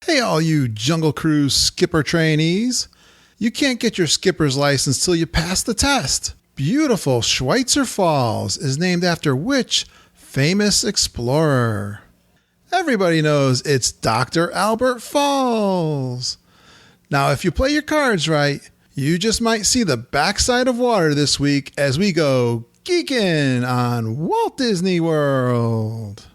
Hey, all you Jungle Cruise skipper trainees. You can't get your skipper's license till you pass the test. Beautiful Schweitzer Falls is named after which famous explorer? Everybody knows it's Dr. Albert Falls. Now, if you play your cards right, you just might see the backside of water this week as we go Geekin on Walt Disney World.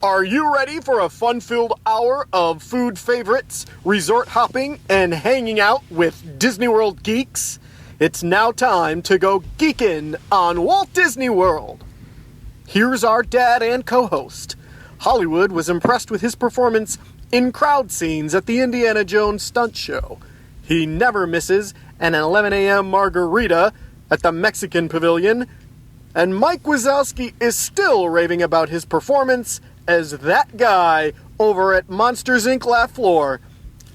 Are you ready for a fun-filled hour of food favorites, resort hopping, and hanging out with Disney World geeks? It's now time to go Geekin on Walt Disney World. Here's our dad and co-host. Hollywood was impressed with his performance in crowd scenes at the Indiana Jones stunt show. He never misses an 11 a.m. margarita at the Mexican Pavilion. And Mike Wazowski is still raving about his performance as that guy over at Monsters, Inc. Laugh Floor.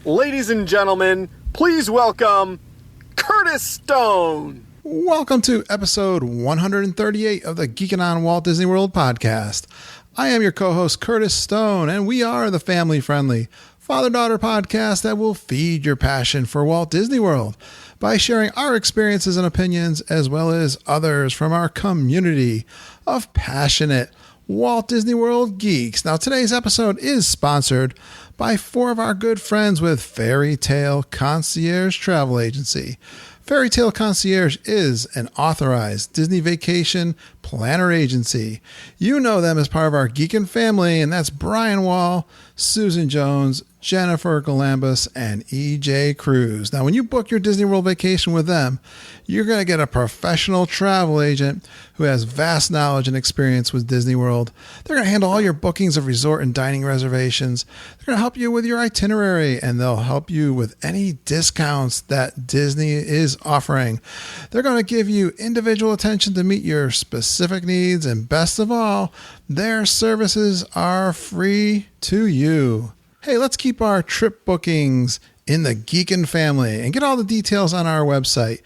Ladies and gentlemen, please welcome Curtis Stone. Welcome to episode 138 of the Geekin' on Walt Disney World podcast. I am your co-host, Curtis Stone, and we are the family-friendly father-daughter podcast that will feed your passion for Walt Disney World by sharing our experiences and opinions as well as others from our community of passionate Walt Disney World geeks. Now, today's episode is sponsored by four of our good friends with Fairy Tale Concierge Travel Agency. Fairy Tale Concierge is an authorized Disney vacation planner agency. You know them as part of our Geekin' family, and that's Brian Wall, Susan Jones, Jennifer Galambus, and EJ Cruz. Now, when you book your Disney World vacation with them, you're going to get a professional travel agent who has vast knowledge and experience with Disney World. They're going to handle all your bookings of resort and dining reservations. They're going to help you with your itinerary, and they'll help you with any discounts that Disney is offering. They're going to give you individual attention to meet your specific needs, and best of all, their services are free to you. Hey, let's keep our trip bookings in the Geekin' family and get all the details on our website,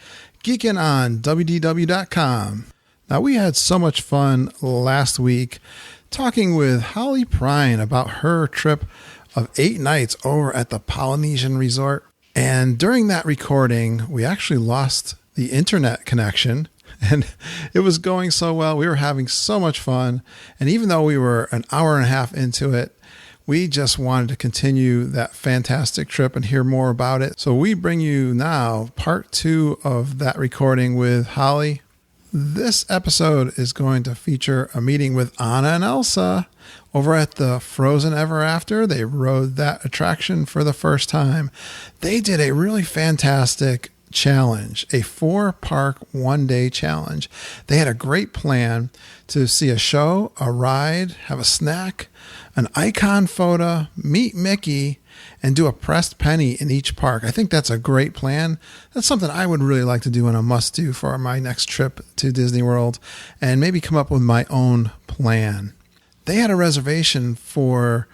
Geekin on WDW.com. Now, we had so much fun last week talking with Holly Prine about her trip of 8 nights over at the Polynesian Resort. And during that recording, we actually lost the internet connection. And it was going so well. We were having so much fun. And even though we were an hour and a half into it, we just wanted to continue that fantastic trip and hear more about it. So we bring you now part 2 of that recording with Holly. This episode is going to feature a meeting with Anna and Elsa over at the Frozen Ever After. They rode that attraction for the first time. They did a really fantastic challenge, a 4-park 1-day challenge. They had a great plan to see a show, a ride, have a snack, an icon photo, meet Mickey, and do a pressed penny in each park. I think that's a great plan. That's something I would really like to do and a must-do for my next trip to Disney World, and maybe come up with my own plan. They had a reservation for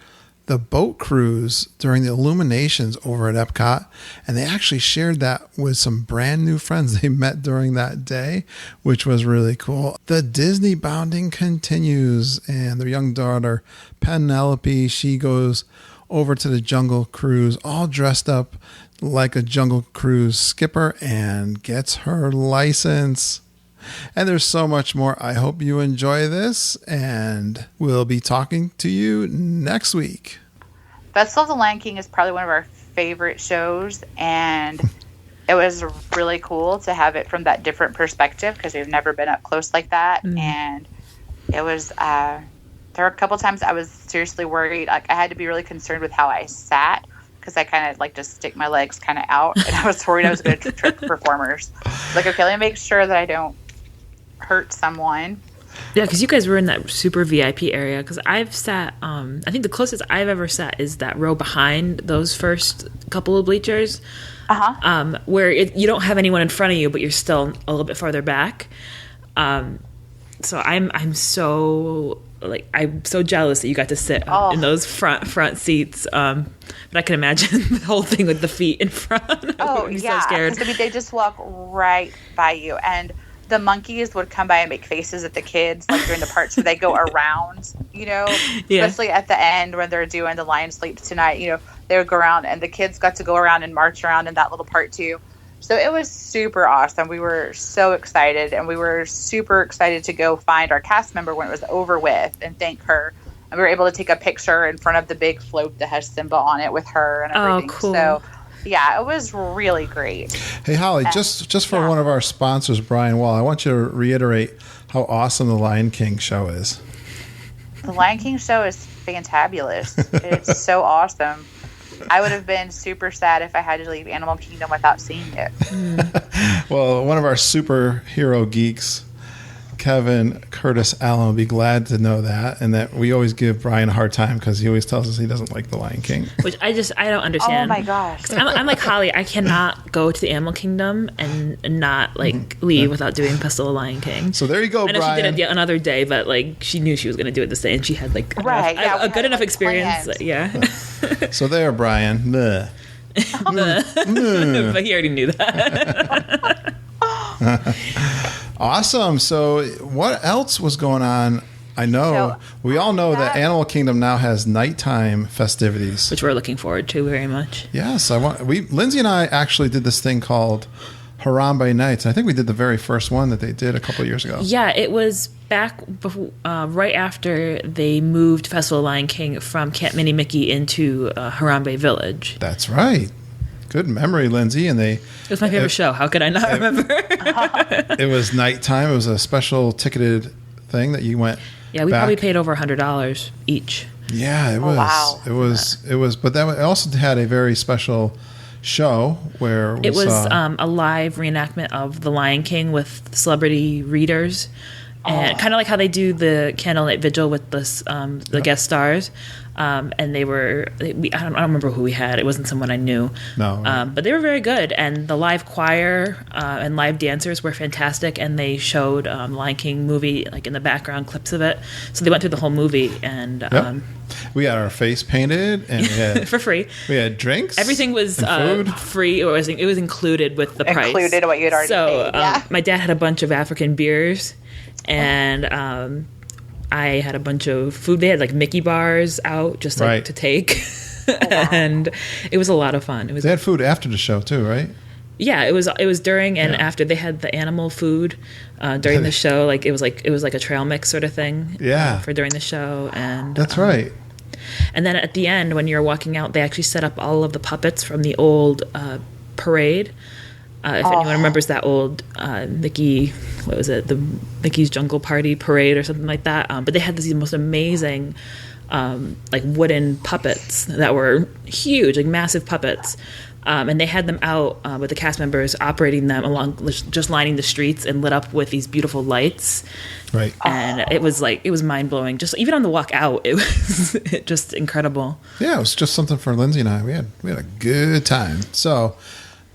the boat cruise during the illuminations over at Epcot, and they actually shared that with some brand new friends they met during that day, which was really cool. The Disney bounding continues, and their young daughter Penelope, she goes over to the Jungle Cruise all dressed up like a Jungle Cruise skipper and gets her license. And there's so much more. I hope you enjoy this, and we'll be talking to you next week. Festival of the Lion King is probably one of our favorite shows, and it was really cool to have it from that different perspective because we've never been up close like that. And it was there were a couple times I was seriously worried. Like, I had to be really concerned with how I sat because I kind of like to stick my legs kind of out, and I was worried I was going to trip performers. Like, okay, let me make sure that I don't hurt someone. Yeah, because you guys were in that super VIP area. Because I've sat, I think the closest I've ever sat is that row behind those first couple of bleachers, where you don't have anyone in front of you, but you're still a little bit farther back. So I'm so like, I'm so jealous that you got to sit in those front seats. But I can imagine the whole thing with the feet in front. Oh, yeah. So scared. I mean, they just walk right by you. And the monkeys would come by and make faces at the kids, like during the parts where they go around, you know, especially at the end when they're doing the Lion Sleeps Tonight, you know, they would go around, and the kids got to go around and march around in that little part too. So it was super awesome. We were so excited, and we were super excited to go find our cast member when it was over with and thank her. And we were able to take a picture in front of the big float that has Simba on it with her and everything. Oh, cool. So yeah, it was really great. Hey, Holly, just for one of our sponsors, Brian Wall, I want you to reiterate how awesome the Lion King show is. The Lion King show is fantabulous. It's so awesome. I would have been super sad if I had to leave Animal Kingdom without seeing it. Well, one of our superhero geeks, Kevin Curtis Allen, will be glad to know that, and that we always give Brian a hard time because he always tells us he doesn't like The Lion King. Which I don't understand. Oh my gosh. I'm like Holly. I cannot go to the Animal Kingdom and not leave without doing Festival of Lion King. So there you go, I know Brian. she did it another day, but like she knew she was going to do it this day, and she had like a good enough experience. Plans. Yeah. So there, Brian. But he already knew that. Awesome. So what else was going on? I know we all know that Animal Kingdom now has nighttime festivities, Which we're looking forward to very much. Yes, Lindsay and I actually did this thing called Harambe Nights. I think we did the very first one that they did a couple of years ago. Yeah, it was back right after they moved Festival of Lion King from Camp Minnie Mickey into Harambe Village. That's right. Good memory, Lindsay. And it was my favorite show. How could I not remember? It was nighttime. It was a special ticketed thing that you went. Yeah, we probably paid over $100 each. Yeah, it was. Wow. It was. But that also had a very special show where it was a live reenactment of The Lion King with celebrity readers, and kind of like how they do the candlelight vigil with the guest stars. And I don't remember who we had. It wasn't someone I knew. No. Right. But they were very good. And the live choir and live dancers were fantastic. And they showed Lion King movie, like in the background, clips of it. So they went through the whole movie. And we had our face painted and we had, for free. We had drinks. Everything was free. Or it was included with the price. Included what you'd already paid. Yeah. My dad had a bunch of African beers. And I had a bunch of food. They had like Mickey bars out just like to take. And it was a lot of fun. They had food after the show too, right? Yeah, it was during and after. They had the animal food during the show. Like it was like a trail mix sort of thing. Yeah. For during the show. And that's right. And then at the end when you're walking out, they actually set up all of the puppets from the old parade. If anyone remembers that old Mickey, what was it? The Mickey's Jungle Party parade or something like that. But they had these most amazing, like wooden puppets that were huge, like massive puppets. And they had them out with the cast members operating them along, just lining the streets and lit up with these beautiful lights. Right. And it was mind blowing. Just even on the walk out, it was just incredible. Yeah, it was just something for Lindsay and I. We had a good time. So.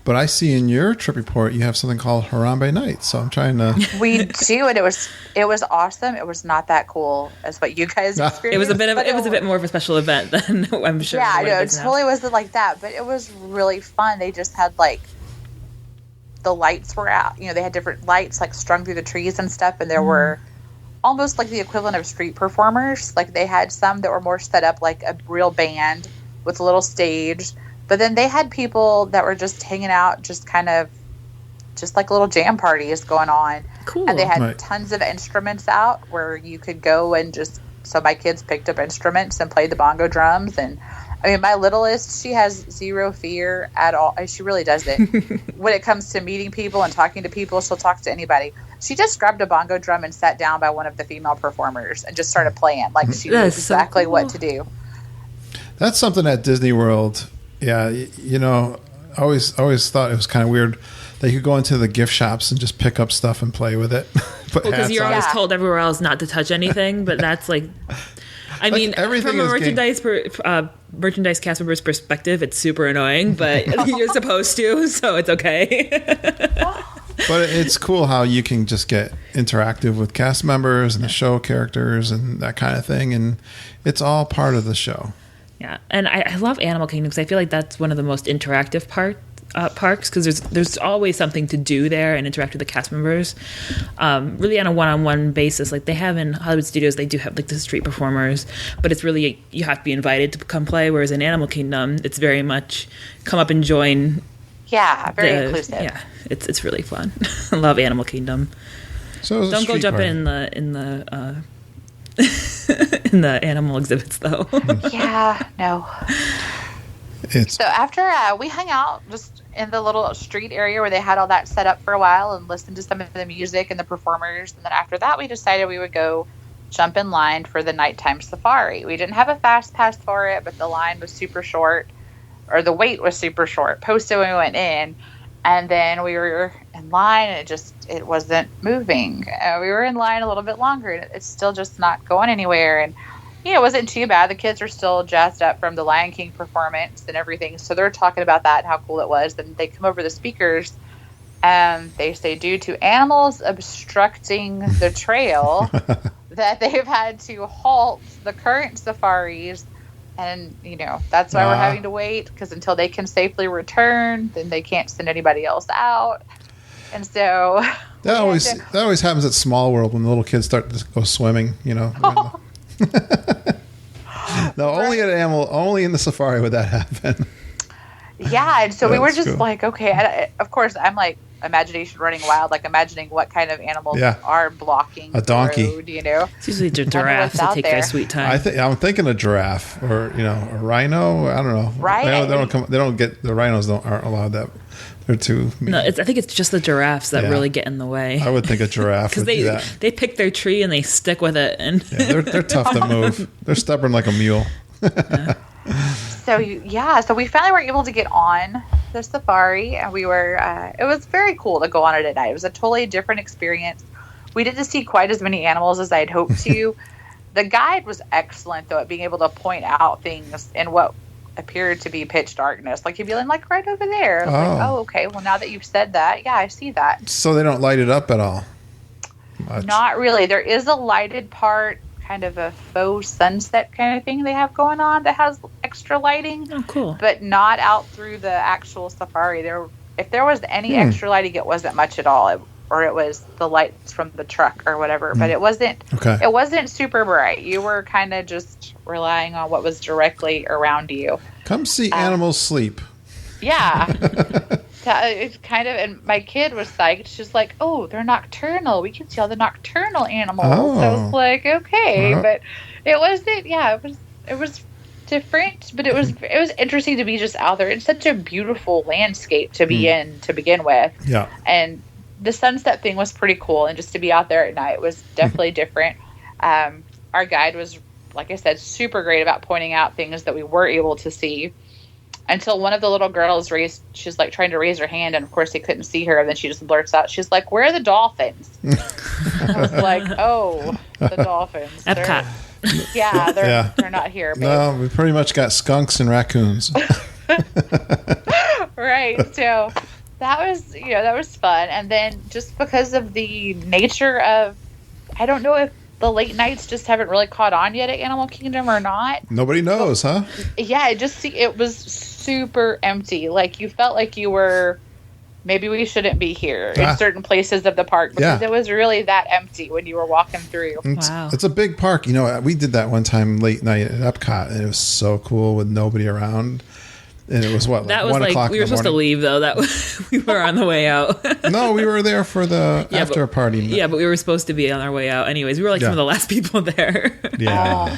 But I see in your trip report you have something called Harambe Nights, so I'm trying to. We do, and it was awesome. It was not that cool as what you guys experienced. It was a bit more of a special event than I'm sure. Yeah, no, it totally wasn't like that, but it was really fun. They just had like the lights were out. You know, they had different lights like strung through the trees and stuff, and there were almost like the equivalent of street performers. Like they had some that were more set up like a real band with a little stage. But then they had people that were just hanging out, just kind of, just like little jam parties going on. Cool. And they had tons of instruments out where you could go and just, so my kids picked up instruments and played the bongo drums. And I mean, my littlest, she has zero fear at all. She really doesn't. When it comes to meeting people and talking to people, she'll talk to anybody. She just grabbed a bongo drum and sat down by one of the female performers and just started playing. Like she knew exactly what to do. That's something at Disney World. Yeah, you know, I always thought it was kind of weird that you could go into the gift shops and just pick up stuff and play with it. Because you're always told everywhere else not to touch anything, but that's like, I mean, from a merchandise cast member's perspective, it's super annoying, but you're supposed to, so it's okay. But it's cool how you can just get interactive with cast members and the show characters and that kind of thing. And it's all part of the show. Yeah. And I love Animal Kingdom because I feel like that's one of the most interactive parks because there's always something to do there and interact with the cast members really on a one-on-one basis. Like they have in Hollywood Studios, they do have like the street performers, but it's really you have to be invited to come play, whereas in Animal Kingdom it's very much come up and join. Very inclusive. Yeah, it's really fun. I love Animal Kingdom. So don't go jumping in the in the animal exhibits though. No. So after we hung out just in the little street area where they had all that set up for a while and listened to some of the music and the performers. And then after that, we decided we would go jump in line for the nighttime safari. We didn't have a fast pass for it, but the line was super short, or the wait was super short. Posted when we went in. And then we were in line and it wasn't moving. We were in line a little bit longer and it's still just not going anywhere. And it wasn't too bad. The kids are still jazzed up from the Lion King performance and everything. So they're talking about that and how cool it was. Then they come over the speakers and they say, due to animals obstructing the trail, that they've had to halt the current safaris. And, that's why we're having to wait, because until they can safely return, then they can't send anybody else out. And so that always happens at Small World when the little kids start to go swimming, No, only in the safari would that happen. Yeah, and so we were just cool. like, okay. Of course, I'm like imagination running wild, like imagining what kind of animals are blocking a donkey. the road, It's usually giraffes that take their sweet time. I'm thinking a giraffe or a rhino. I don't know. Right? They don't get the rhinos. Aren't allowed that. They're too mean. No, I think it's just the giraffes that really get in the way. I would think a giraffe would do that. They pick their tree and they stick with it, and they're tough to move. They're stubborn like a mule. So we finally were able to get on the safari, and we were. It was very cool to go on it at night. It was a totally different experience. We didn't see quite as many animals as I'd hoped to. The guide was excellent, though, at being able to point out things in what appeared to be pitch darkness. Like, he'd be like right over there. Like, okay. Well, now that you've said that, I see that. So they don't light it up at all? Much. Not really. There is a lighted part, kind of a faux sunset kind of thing they have going on that has extra lighting. Oh, cool. But not out through the actual safari. If there was any extra lighting, it wasn't much at all. It was the lights from the truck or whatever. But it wasn't. Okay. It wasn't super bright. You were kind of just relying on what was directly around you. Come see animals sleep. Yeah. It's kind of, and my kid was psyched. She's like, "Oh, they're nocturnal. We can see all the nocturnal animals." So I was like, "Okay," but it wasn't. Yeah, it was different, but it was interesting to be just out there. It's such a beautiful landscape to be in to begin with. Yeah, and the sunset thing was pretty cool, and just to be out there at night was definitely different. Our guide was, like I said, super great about pointing out things that we were able to see. Until one of the little girls she's like trying to raise her hand, and of course they couldn't see her, and then she just blurts out, she's like, "Where are the dolphins?" I was like, "Oh, the dolphins. Epcot." They're not here. Babe. No, we pretty much got skunks and raccoons. Right. So that was fun. And then just because of the nature of, I don't know if the late nights just haven't really caught on yet at Animal Kingdom or not. Nobody knows, huh? Yeah, it was super empty. Like, you felt like you were, maybe we shouldn't be here in certain places of the park, because it was really that empty when you were walking through. Wow. It's a big park. We did that one time late night at Epcot, and it was so cool with nobody around. And it was what? That was 1 o'clock we were supposed to leave, though. We were on the way out. No, we were there for the after party. Yeah, but we were supposed to be on our way out. Anyways, we were like some of the last people there. Yeah,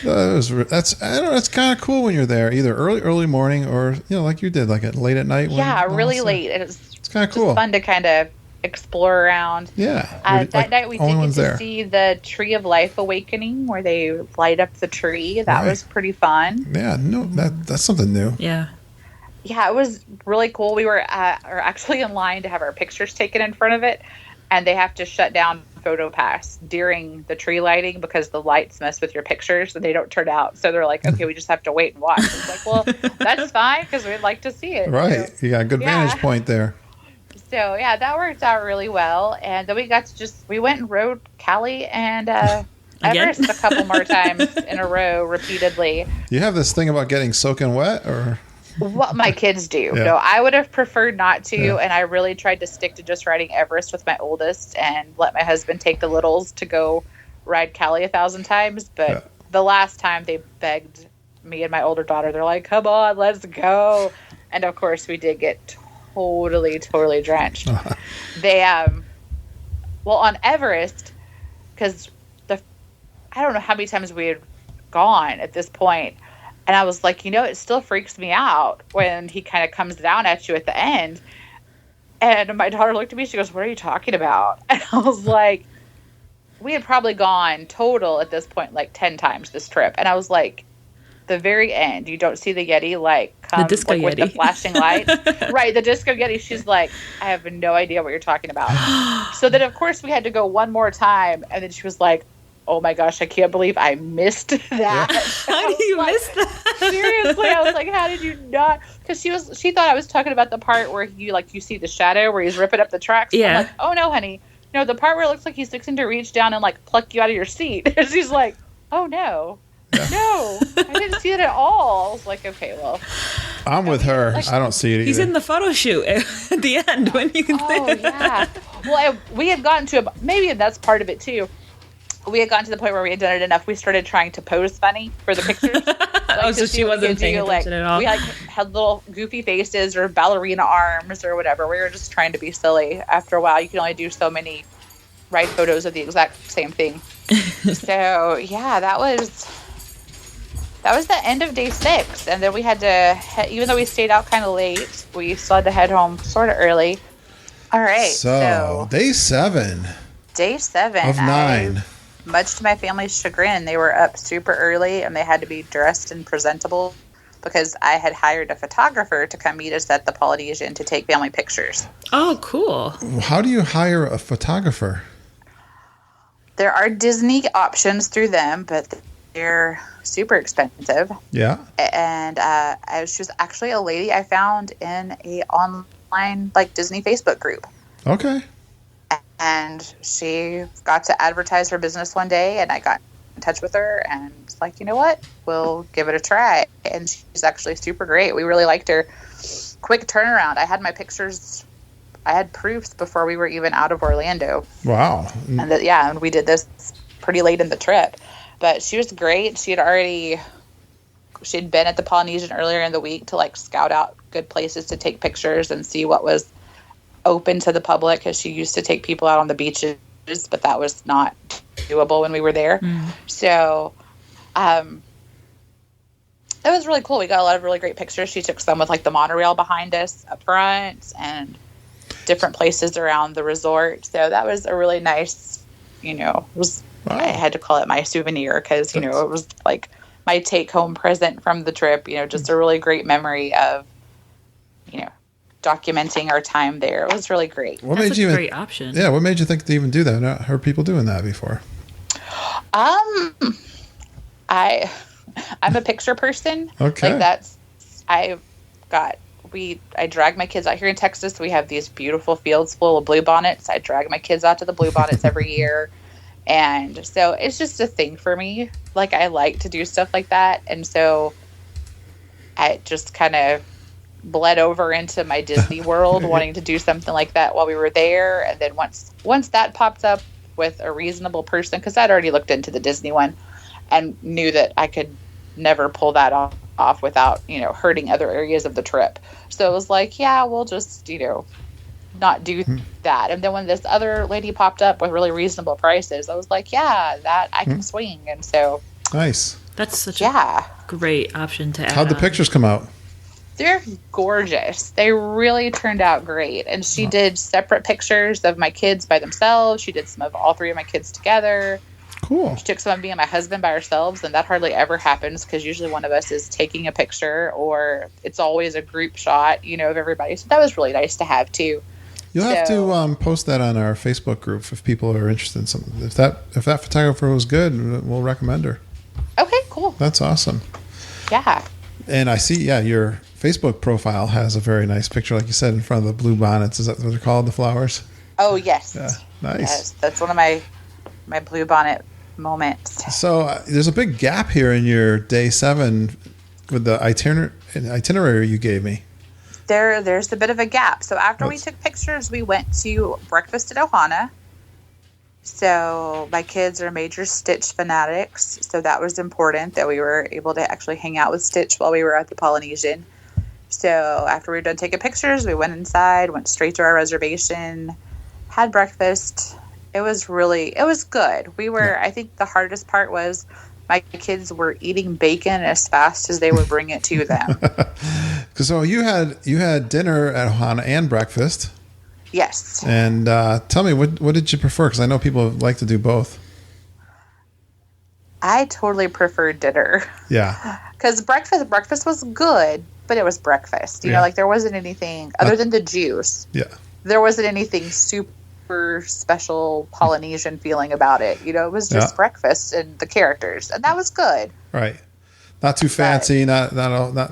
that's kind of cool when you're there, either early morning or like you did, like late at night. Really late. It's kind of cool. Fun to kind of explore around. Yeah. That night we did get to see the Tree of Life Awakening, where they light up the tree. That was pretty fun. Yeah, no, that's something new. Yeah. Yeah, it was really cool. We were actually in line to have our pictures taken in front of it, and they have to shut down PhotoPass during the tree lighting because the lights mess with your pictures and they don't turn out. So they're like, okay, we just have to wait and watch. It's like, well, that's fine because we'd like to see it. Right. You got a good vantage point there. So yeah, that worked out really well. And then we went and rode Cali and Everest a couple more times in a row, repeatedly. You have this thing about getting soaking wet, or what my kids do. Yeah. No, I would have preferred not to, Yeah. and I really tried to stick to just riding Everest with my oldest and let my husband take the littles to go ride Cali 1,000 times. But the last time they begged me and my older daughter, they're like, come on, let's go. And of course we did get totally drenched. They well, on Everest, because I don't know how many times we had gone at this point, and I was like, it still freaks me out when he kind of comes down at you at the end. And my daughter looked at me, she goes, what are you talking about? And I was like, we had probably gone total at this point like 10 times this trip, and I was like, the very end, you don't see the Yeti come the disco with the Yeti. flashing lights. Right, the disco Yeti. She's like, I have no idea what you're talking about. So then, of course, we had to go one more time, and then she was like, oh my gosh, I can't believe I missed that. How did you miss that? Seriously, I was like, how did you not? Because she thought I was talking about the part where you see the shadow where he's ripping up the tracks. Yeah. I'm like, oh no, honey. No, the part where it looks like he's fixing to reach down and pluck you out of your seat. And she's like, oh no. No, I didn't see it at all. I was like, okay, well. I'm with her. I don't see it either. He's in the photo shoot at the end when you can Oh, yeah. Well, we had gotten to maybe that's part of it too. We had gotten to the point where we had done it enough. We started trying to pose funny for the pictures. So she wasn't paying attention at all. We had little goofy faces or ballerina arms or whatever. We were just trying to be silly. After a while, you can only do so many ride photos of the exact same thing. So yeah, that was the end of day 6. And then we had to, even though we stayed out kind of late, we still had to head home sort of early. All right. So day 7. Day 7. Of 9. Much to my family's chagrin, they were up super early and they had to be dressed and presentable because I had hired a photographer to come meet us at the Polynesian to take family pictures. Oh, cool. How do you hire a photographer? There are Disney options through them, but they're super expensive. Yeah. And she was actually a lady I found in a online Disney Facebook group. Okay. And she got to advertise her business one day, and I got in touch with her and was like, you know what? We'll give it a try. And she's actually super great. We really liked her. Quick turnaround. I had my pictures. I had proofs before we were even out of Orlando. Wow. And we did this pretty late in the trip. But she was great. She'd been at the Polynesian earlier in the week to scout out good places to take pictures and see what was open to the public, because she used to take people out on the beaches, but that was not doable when we were there. So it was really cool. We got a lot of really great pictures. She took some with the monorail behind us up front and different places around the resort. So that was a really nice, Wow. I had to call it my souvenir because, it was my take home present from the trip, just a really great memory of, documenting our time there. It was really great. That's a great option. Yeah, what made you think to even do that? I've not heard people doing that before. I'm a picture person. Okay. I drag my kids out here in Texas. We have these beautiful fields full of bluebonnets. I drag my kids out to the bluebonnets every year. And so it's just a thing for me. I like to do stuff like that. And so I just kind of bled over into my Disney world, wanting to do something like that while we were there. And then once that popped up with a reasonable person, because I'd already looked into the Disney one and knew that I could never pull that off without, hurting other areas of the trip. So it was we'll just, not do that. And then when this other lady popped up with really reasonable prices, I was that I can swing. And so nice. That's such a great option to add. How'd the pictures come out? They're gorgeous. They really turned out great. And she did separate pictures of my kids by themselves. She did some of all 3 of my kids together. Cool. She took some of me and my husband by ourselves, and that hardly ever happens because usually one of us is taking a picture, or it's always a group shot, of everybody. So that was really nice to have too. You'll have to post that on our Facebook group if people are interested in something. If that photographer was good, we'll recommend her. Okay, cool. That's awesome. Yeah. And I see, your Facebook profile has a very nice picture, like you said, in front of the blue bonnets. Is that what they're called, the flowers? Oh, yes. Yeah, nice. Yes, that's one of my blue bonnet moments. So there's a big gap here in your day 7 with the itinerary you gave me. There's a bit of a gap. So after we took pictures, we went to breakfast at Ohana. So my kids are major Stitch fanatics, so that was important that we were able to actually hang out with Stitch while we were at the Polynesian. So after we were done taking pictures, we went inside, went straight to our reservation, had breakfast. It was good. I think the hardest part was my kids were eating bacon as fast as they would bring it to them. So you had dinner at Ohana and breakfast. Yes. And tell me, what did you prefer? Because I know people like to do both. I totally preferred dinner. Yeah. Because breakfast was good, but it was breakfast. You know, like there wasn't anything other than the juice. Yeah. There wasn't anything super special Polynesian feeling about it. You know, it was just breakfast and the characters, and that was good. Right. Not too fancy, not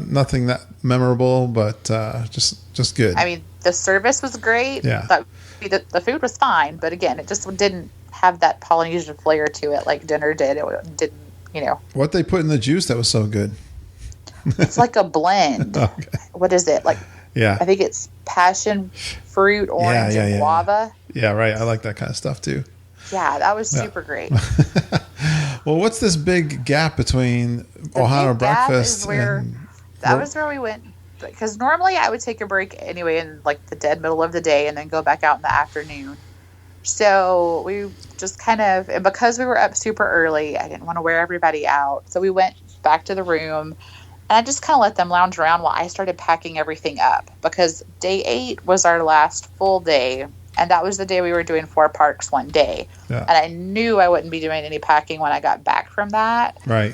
nothing that memorable, but just good. I mean, the service was great. Yeah. The food was fine, but again, it just didn't have that Polynesian flair to it like dinner did. It didn't, you know. What they put in the juice that was so good? It's like a blend. Okay. What is it? Like, yeah. I think it's passion fruit, orange, and guava. Yeah, right. I like that kind of stuff too. Yeah, that was super great. Well, what's this big gap between Ohana breakfast that was where we went, because normally I would take a break anyway in like the dead middle of the day and then go back out in the afternoon. So we just and because we were up super early, I didn't want to wear everybody out. So we went back to the room and I just kind of let them lounge around while I started packing everything up, because day 8 was our last full day. And that was the day we were doing 4 parks one day. Yeah. And I knew I wouldn't be doing any packing when I got back from that. Right.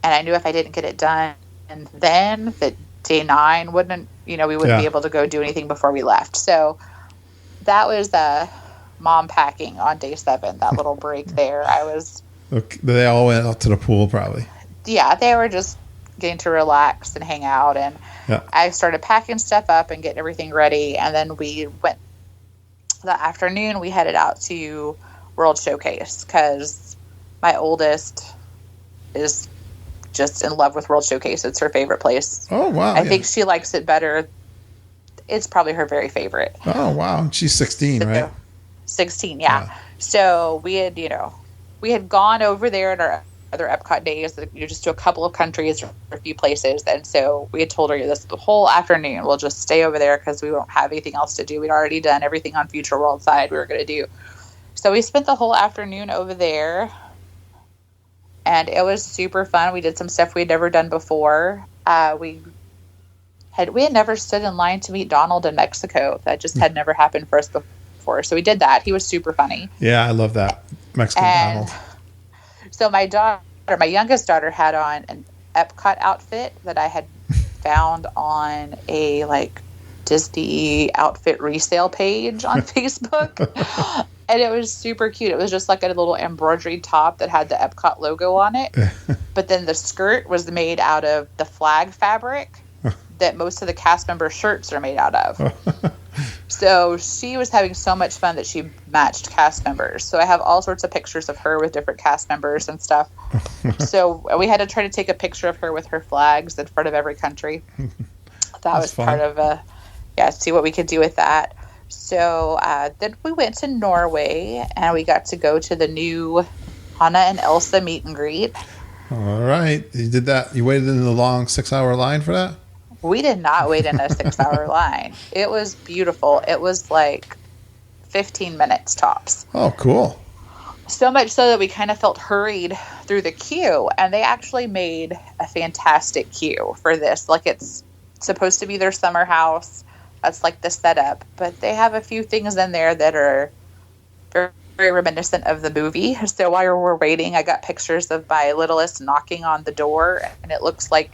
And I knew if I didn't get it done then, that day 9 wouldn't, we wouldn't be able to go do anything before we left. So that was mom packing on day 7, that little break there. They all went out to the pool probably. Yeah, they were just getting to relax and hang out. And I started packing stuff up and getting everything ready. And then we went. The afternoon we headed out to World Showcase because my oldest is just in love with World Showcase. It's her favorite place. Oh, wow. I think she likes it better. It's probably her very favorite. Oh, wow. She's 16, right? 16, yeah. So we had gone over there in our other Epcot days, just to a couple of countries or a few places. And so we had told her the whole afternoon we'll just stay over there because we won't have anything else to do. We'd already done everything on Future World side we were going to do. So we spent the whole afternoon over there, and it was super fun. We did some stuff we had never done before. We had never stood in line to meet Donald in Mexico. That just had never happened for us before. So we did that. He was super funny. Yeah, I love that. Mexican Donald. So my youngest daughter had on an Epcot outfit that I had found on a Disney outfit resale page on Facebook. And it was super cute. It was just like a little embroidery top that had the Epcot logo on it. But then the skirt was made out of the flag fabric that most of the cast member shirts are made out of. So she was having so much fun that she matched cast members. So I have all sorts of pictures of her with different cast members and stuff. So we had to try to take a picture of her with her flags in front of every country. That was fun. Part of see what we could do with that. So then we went to Norway and we got to go to the new Anna and Elsa meet and greet. All right. You did that. You waited in the long 6-hour line for that? We did not wait in a 6-hour line. It was beautiful. It was 15 minutes tops. Oh, cool. So much so that we kind of felt hurried through the queue. And they actually made a fantastic queue for this. It's supposed to be their summer house. That's the setup. But they have a few things in there that are very, very reminiscent of the movie. So while we're waiting, I got pictures of my littlest knocking on the door. And it looks like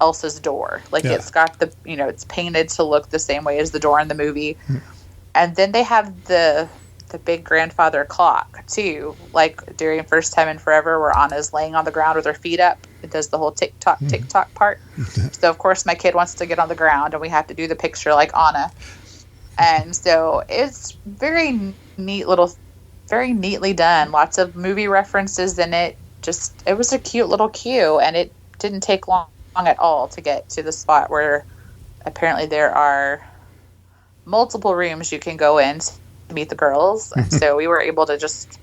Elsa's door. It's got it's painted to look the same way as the door in the movie. And then they have the big grandfather clock too, during First Time in Forever where Anna's laying on the ground with her feet up. It does the whole tick-tock part. So, of course, my kid wants to get on the ground, and we have to do the picture like Anna. And so it's very neatly done. Lots of movie references in it. It was a cute little queue, and it didn't take long at all to get to the spot where apparently there are multiple rooms you can go in to meet the girls. And so we were able to just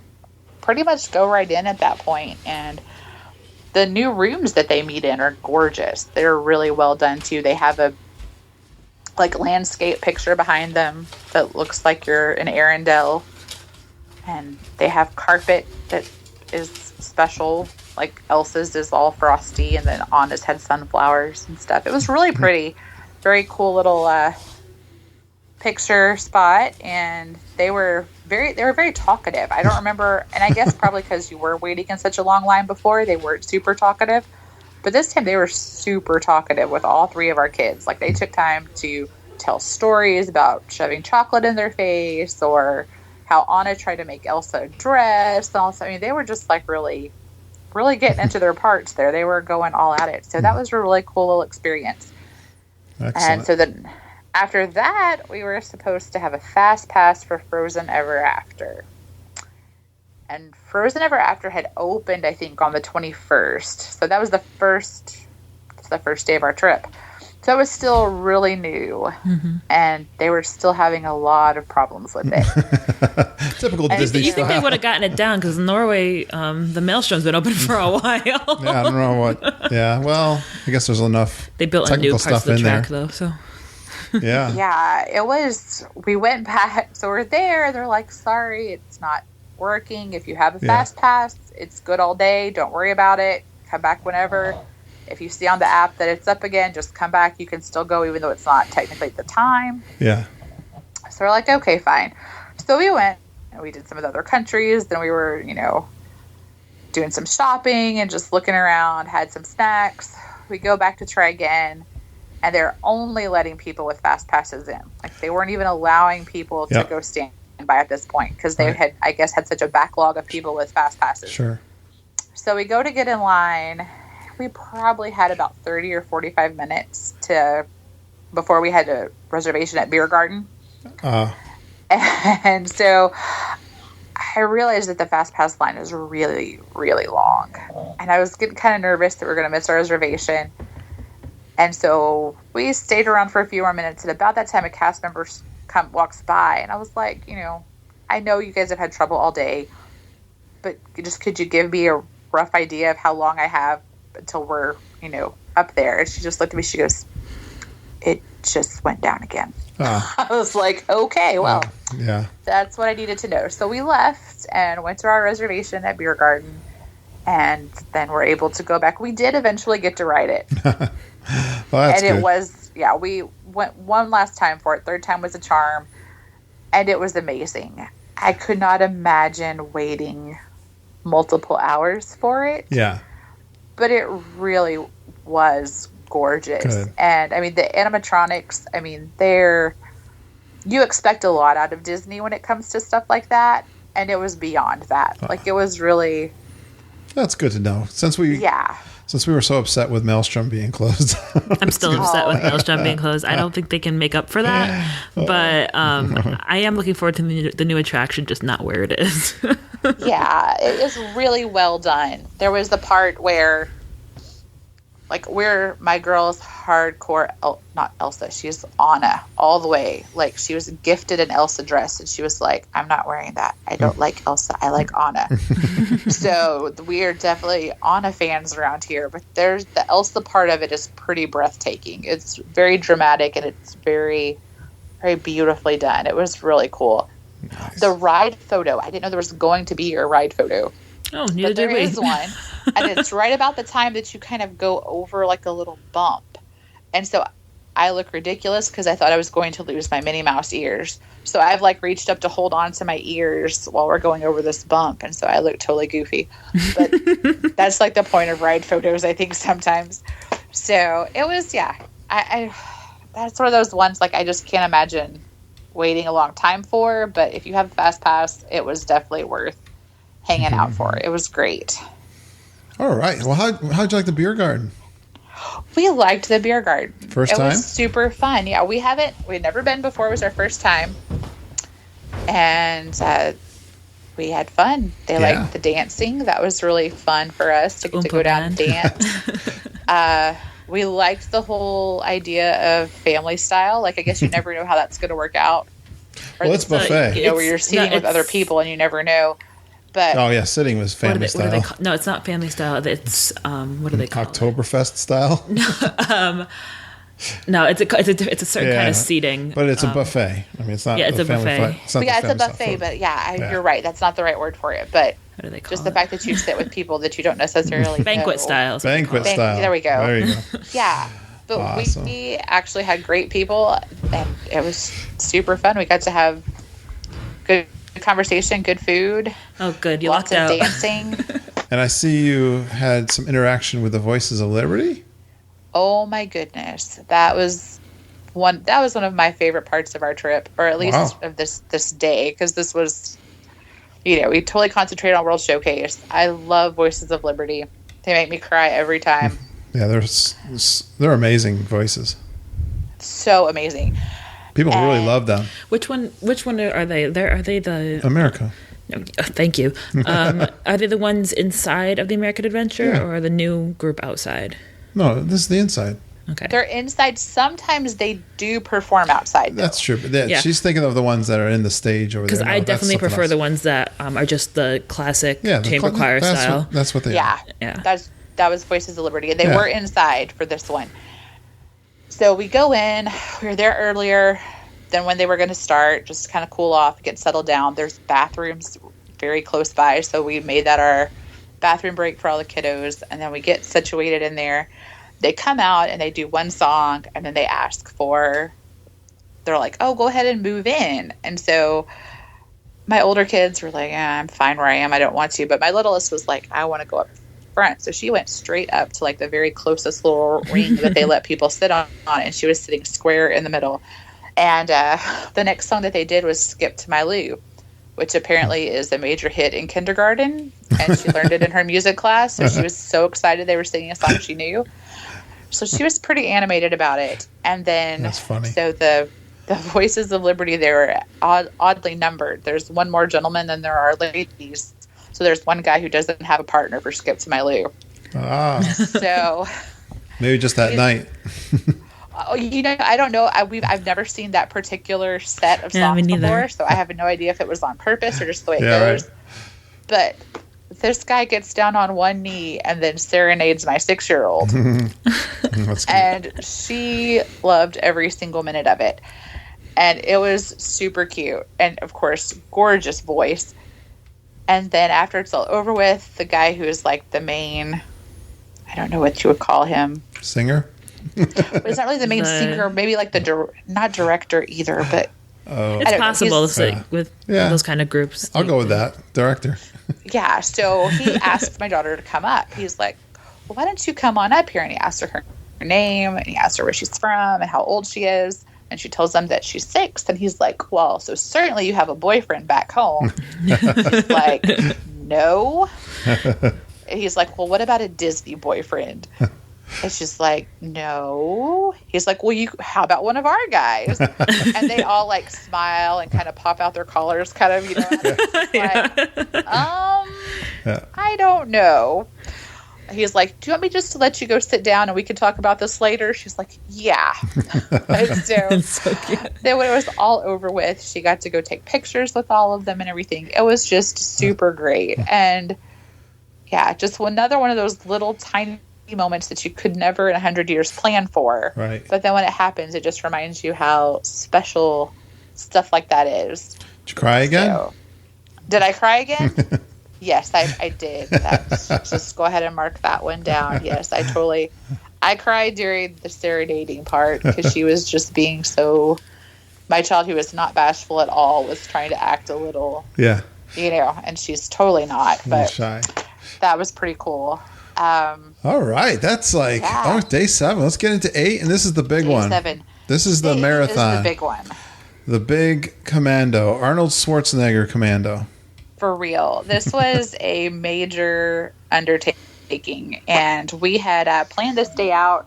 pretty much go right in at that point. And the new rooms that they meet in are gorgeous. They're really well done too. They have a landscape picture behind them that looks like you're in Arendelle, and they have carpet that is special, like Elsa's is all frosty, and then Anna's had sunflowers and stuff. It was really pretty, very cool little picture spot, and they were very talkative. I don't remember, and I guess probably because you were waiting in such a long line before, they weren't super talkative. But this time they were super talkative with all three of our kids. Like, they took time to tell stories about shoving chocolate in their face, or how Anna tried to make Elsa a dress. And also, I mean, they were just like really, really getting into their parts there. They were going all at it. So that was a really cool little experience. Excellent. And so then after that, we were supposed to have a fast pass for Frozen Ever After. And Frozen Ever After had opened, I think, on the 21st. So that was the first day of our trip. So it was still really new. And they were still having a lot of problems with it. Typical Disney You style. think they would have gotten it down, because Norway, the Maelstrom's been open for a while. Yeah, I don't know what. Yeah, well, I guess there's enough They built a new parts of the track, though, so... Yeah. Yeah, it was, we went back, so we're there, they're like, sorry, it's not working. If you have a fast pass, it's good all day, don't worry about it, come back whenever. If you see on the app that it's up again, just come back, you can still go even though it's not technically the time. Yeah. So we're like, okay, fine. So we went, and we did some of the other countries, then we were, doing some shopping and just looking around, had some snacks. We go back to try again. And they're only letting people with fast passes in. Like, they weren't even allowing people to go stand by at this point, because they had, I guess, had such a backlog of people with fast passes. Sure. So we go to get in line. We probably had about 30 or 45 minutes before we had a reservation at Beer Garden. And so I realized that the fast pass line is really, really long. And I was getting kind of nervous that we were going to miss our reservation. And so we stayed around for a few more minutes, and about that time a cast member walks by, and I was like, I know you guys have had trouble all day, but could you give me a rough idea of how long I have until we're, up there? And she just looked at me, she goes, it just went down again. I was like, okay, well, that's what I needed to know. So we left and went to our reservation at Beer Garden, and then we're able to go back. We did eventually get to ride it. Well, that's and good. It was, we went one last time for it. Third time was a charm, and it was amazing. I could not imagine waiting multiple hours for it. Yeah. But it really was gorgeous. Good. And, I mean, the animatronics, you expect a lot out of Disney when it comes to stuff like that, and it was beyond that. Like, it was really... That's good to know. Since we were so upset with Maelstrom being closed. I'm still upset with Maelstrom being closed. I don't think they can make up for that. But I am looking forward to the new attraction, just not where it is. Yeah, it is really well done. There was the part where my girl's hardcore, not Elsa, she's Anna all the way. Like, she was gifted an Elsa dress, and she was like, I'm not wearing that. I don't like Elsa. I like Anna. So we are definitely Anna fans around here. But there's the Elsa part of it is pretty breathtaking. It's very dramatic, and it's very, very beautifully done. It was really cool. Nice. The ride photo, I didn't know there was going to be a ride photo. Oh, neither did we. There is one. And it's right about the time that you kind of go over like a little bump. And so I look ridiculous because I thought I was going to lose my Minnie Mouse ears. So I've reached up to hold on to my ears while we're going over this bump. And so I look totally goofy. But that's the point of ride photos, I think, sometimes. So it was, I that's one of those ones I just can't imagine waiting a long time for. But if you have a fast pass, it was definitely worth hanging out for. It was great. All right. Well, how'd you like the beer garden? We liked the beer garden. First time? It was super fun. Yeah, we'd never been before. It was our first time. And we had fun. They liked the dancing. That was really fun for us to go down and dance. We liked the whole idea of family style. Like, I guess you never know how that's going to work out. Well, it's buffet. Where you're sitting with other people and you never know. But oh yeah, sitting was family style. No, it's not family style. It's what do they call Oktoberfest style? No, it's a certain kind of seating. But it's a buffet. I mean, it's not. Yeah, it's a buffet. It's a buffet. But you're right. That's not the right word for it. But what do they call just the fact that you sit with people that you don't necessarily banquet know. style. Banquet style. There we go. There you go. Yeah. But awesome. We actually had great people, and it was super fun. We got to have good conversation, good food. Oh, good. You lots lucked of out. dancing. And I see you had some interaction with the Voices of Liberty. Oh my goodness, that was one of my favorite parts of our trip, or at least of this day, because this was, we totally concentrated on World Showcase. I love Voices of Liberty. They make me cry every time. Yeah, they're amazing voices. So amazing. People really love them. Which one are they? Are they the America? No, thank you. Are they the ones inside of the American Adventure, or the new group outside? No, this is the inside. Okay, they're inside. Sometimes they do perform outside, though. That's true. But she's thinking of the ones that are in the stage over there. Because I definitely prefer the ones that are just the classic chamber choir style. That's what they are. Yeah. That was Voices of Liberty. They were inside for this one. So we go in. We were there earlier than when they were going to start, just to kind of cool off, get settled down. There's bathrooms very close by, so we made that our bathroom break for all the kiddos, and then we get situated in there. They come out and they do one song, and then they ask they're like, oh, go ahead and move in. And so my older kids were like, I'm fine where I am. I don't want to. But my littlest was like, I want to go up front. So she went straight up to like the very closest little ring that they let people sit on, and she was sitting square in the middle. And the next song that they did was Skip to My Lou, which apparently is a major hit in kindergarten, and she learned it in her music class. So she was so excited they were singing a song she knew. So she was pretty animated about it. And then that's funny. So the Voices of Liberty, they were oddly numbered. There's one more gentleman than there are ladies. So there's one guy who doesn't have a partner for Skip to My Lou. So maybe just that night. I don't know. I've never seen that particular set of songs before, so I have no idea if it was on purpose or just the way it goes. Right. But this guy gets down on one knee and then serenades my 6-year-old. And she loved every single minute of it. And it was super cute. And, of course, gorgeous voice. And then after it's all over with, the guy who is like the main, I don't know what you would call him. Singer? But it's not really the main singer, maybe like not director either, but it's possible with those kind of groups. I'll go with that. Director. Yeah, so he asked my daughter to come up. He's like, well, why don't you come on up here? And he asked her name, and he asked her where she's from and how old she is. And she tells him that she's 6. And he's like, well, so certainly you have a boyfriend back home. He's like, no. And he's like, well, what about a Disney boyfriend? And she's like, no. He's like, well, how about one of our guys? And they all like smile and kind of pop out their collars, kind of, I don't know. He's like, do you want me just to let you go sit down and we can talk about this later? She's like, yeah. And so cute. Then when it was all over with, she got to go take pictures with all of them and everything. It was just super great. And yeah, just another one of those little tiny moments that you could never in 100 years plan for. Right. But then when it happens, it just reminds you how special stuff like that is. Did you cry again? So, did I cry again? Yes, I did. Just go ahead and mark that one down. Yes, I cried during the serenading part because she was just being so, my child who was not bashful at all was trying to act a little, and she's totally not, but shy. That was pretty cool. All right. That's like, day 7. Let's get into 8. And this is the big one. 7. This is the marathon. This is the big one. The big commando. Arnold Schwarzenegger commando. For real. This was a major undertaking taking, and we had planned this day out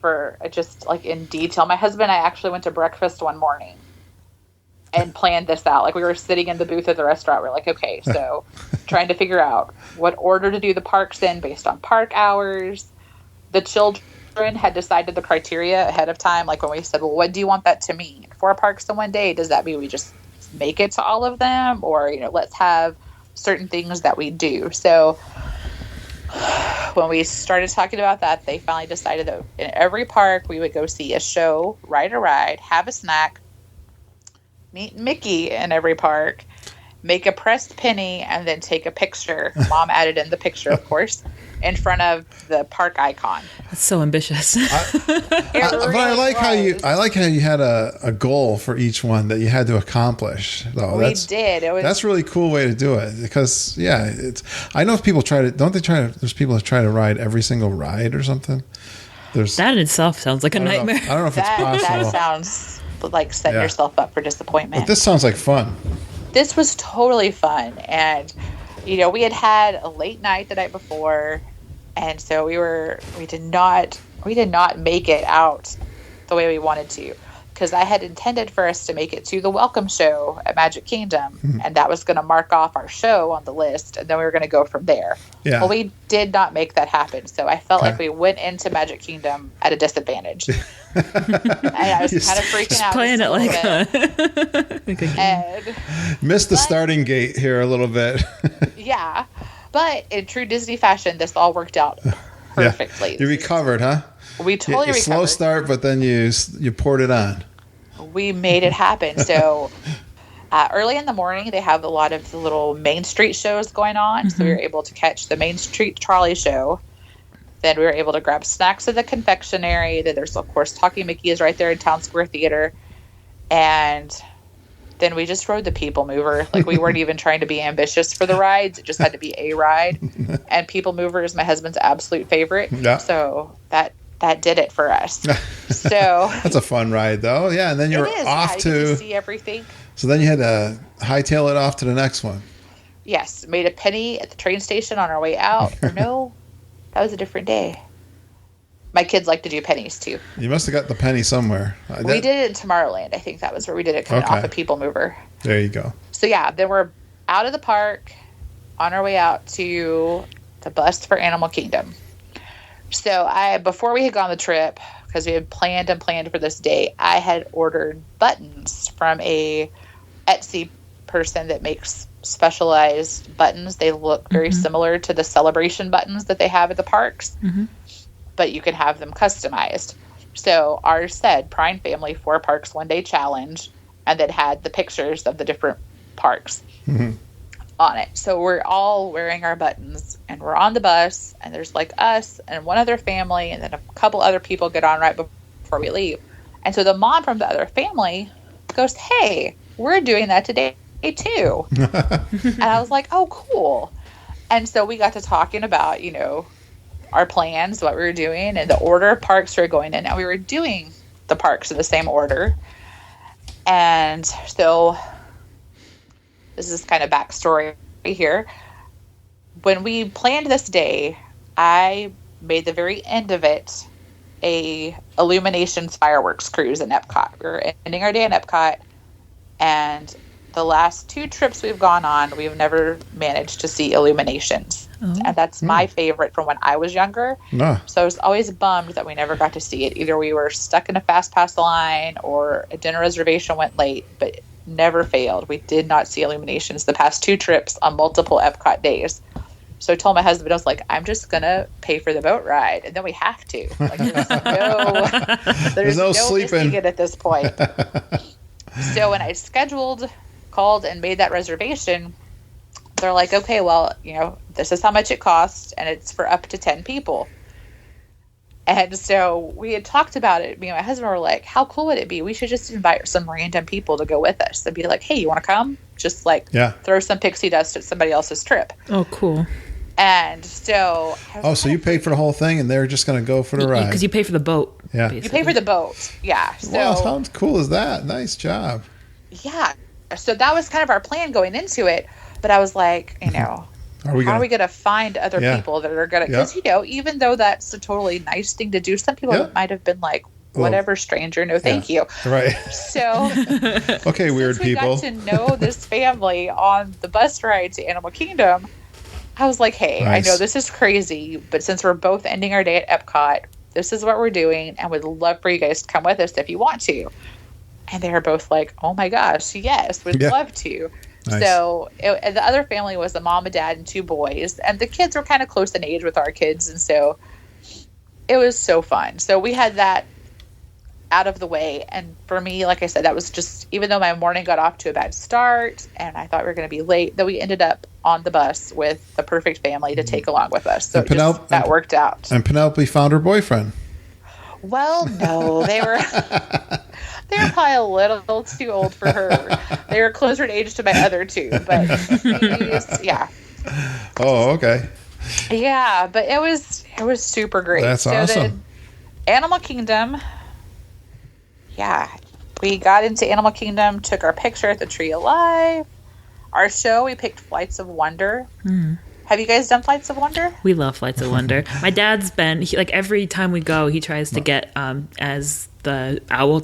for just like in detail. My husband and I actually went to breakfast one morning and planned this out. Like, we were sitting in the booth at the restaurant. We're like, okay, so trying to figure out what order to do the parks in based on park hours. The children had decided the criteria ahead of time. Like, when we said, well, what do you want that to mean? 4 parks in one day, does that mean we just make it to all of them? Or, let's have certain things that we do. So when we started talking about that, they finally decided that in every park we would go see a show, ride a ride, have a snack, meet Mickey in every park, make a pressed penny, and then take a picture. Mom added in the picture, of course, in front of the park icon. That's so ambitious. But I like how you had a goal for each one that you had to accomplish. Though did. That's a really cool way to do it, because I know if people there's people that try to ride every single ride or something. That in itself sounds like a nightmare. I don't know if it's possible. That sounds like setting yourself up for disappointment. But this sounds like fun. This was totally fun. And, we had a late night the night before. And so we did not make it out the way we wanted to, because I had intended for us to make it to the welcome show at Magic Kingdom, and that was going to mark off our show on the list, and then we were going to go from there. Yeah. Well, we did not make that happen, so I felt like we went into Magic Kingdom at a disadvantage. And I was kind of freaking out. Playing it like a game. Missed the starting gate here a little bit. Yeah. But in true Disney fashion, this all worked out perfectly. Yeah. You recovered, huh? We totally recovered. Slow start, but then you poured it on. We made it happen. So early in the morning, they have a lot of the little Main Street shows going on. Mm-hmm. So we were able to catch the Main Street Trolley show. Then we were able to grab snacks at the confectionery. Then there's, of course, Talking Mickey is right there in Town Square Theater. And then we just rode the People Mover. Like, we weren't even trying to be ambitious for the rides. It just had to be a ride. And People Mover is my husband's absolute favorite. Yeah. So that did it for us. So that's a fun ride, though. Yeah, and then you were off to see everything. So then you had to hightail it off to the next one. Yes, made a penny at the train station on our way out. Or no, that was a different day. My kids like to do pennies, too. You must have got the penny somewhere. We did it in Tomorrowland. I think that was where we did it, coming off a People Mover. There you go. So, yeah, then we're out of the park, on our way out to the bus for Animal Kingdom. So, before we had gone on the trip, because we had planned for this day, I had ordered buttons from a Etsy person that makes specialized buttons. They look very similar to the celebration buttons that they have at the parks. Mm-hmm. But you can have them customized. So ours said Prine Family 4 Parks 1 Day Challenge, and then had the pictures of the different parks on it. So we're all wearing our buttons, and we're on the bus, and there's like us and one other family, and then a couple other people get on right before we leave. And so the mom from the other family goes, "Hey, we're doing that today too." And I was like, "Oh, cool." And so we got to talking about, our plans, what we were doing, and the order of parks we were going in. And we were doing the parks in the same order. And so this is kind of backstory here. When we planned this day, I made the very end of it a Illuminations fireworks cruise in Epcot. We were ending our day in Epcot, and the last 2 trips we've gone on, we've never managed to see Illuminations. And that's my favorite from when I was younger. So I was always bummed that we never got to see it. Either we were stuck in a fast pass line or a dinner reservation went late, but never failed. We did not see Illuminations the past 2 trips on multiple Epcot days. So I told my husband, I was like, I'm just going to pay for the boat ride. And then we have to. Like, there's no sleeping it at this point. So when I called and made that reservation, they're like, okay, well, this is how much it costs, and it's for up to 10 people. And so we had talked about it. Me and my husband were like, how cool would it be? We should just invite some random people to go with us and be like, hey, you want to come? Just throw some pixie dust at somebody else's trip. Oh, cool. And so... so you paid for the whole thing, and they're just going to go for the ride. Because you pay for the boat. Yeah. Basically. You pay for the boat. Yeah. So, wow, how cool is that? Nice job. Yeah. So that was kind of our plan going into it. But I was like, how are we going to find other people that are going to, because, even though that's a totally nice thing to do, some people might have been like, whatever, stranger, no thank you. Right. So, okay, weird people. Got to know this family on the bus ride to Animal Kingdom. I was like, hey, I know this is crazy, but since we're both ending our day at Epcot, this is what we're doing, and would love for you guys to come with us if you want to. And they were both like, oh my gosh, yes, we'd love to. Nice. So the other family was a mom, a dad, and 2 boys. And the kids were kind of close in age with our kids. And so it was so fun. So we had that out of the way. And for me, like I said, that was just, even though my morning got off to a bad start and I thought we were going to be late, that we ended up on the bus with the perfect family to take along with us. So that worked out. And Penelope found her boyfriend. Well, no, they were... They were probably a little too old for her. They were closer in age to my other 2, but yeah. Oh, okay. Yeah, but it was super great. That's awesome. The Animal Kingdom. Yeah, we got into Animal Kingdom, took our picture at the Tree of Life. Our show, we picked Flights of Wonder. Mm. Have you guys done Flights of Wonder? We love Flights of Wonder. My dad's been every time we go, he tries to get as the owl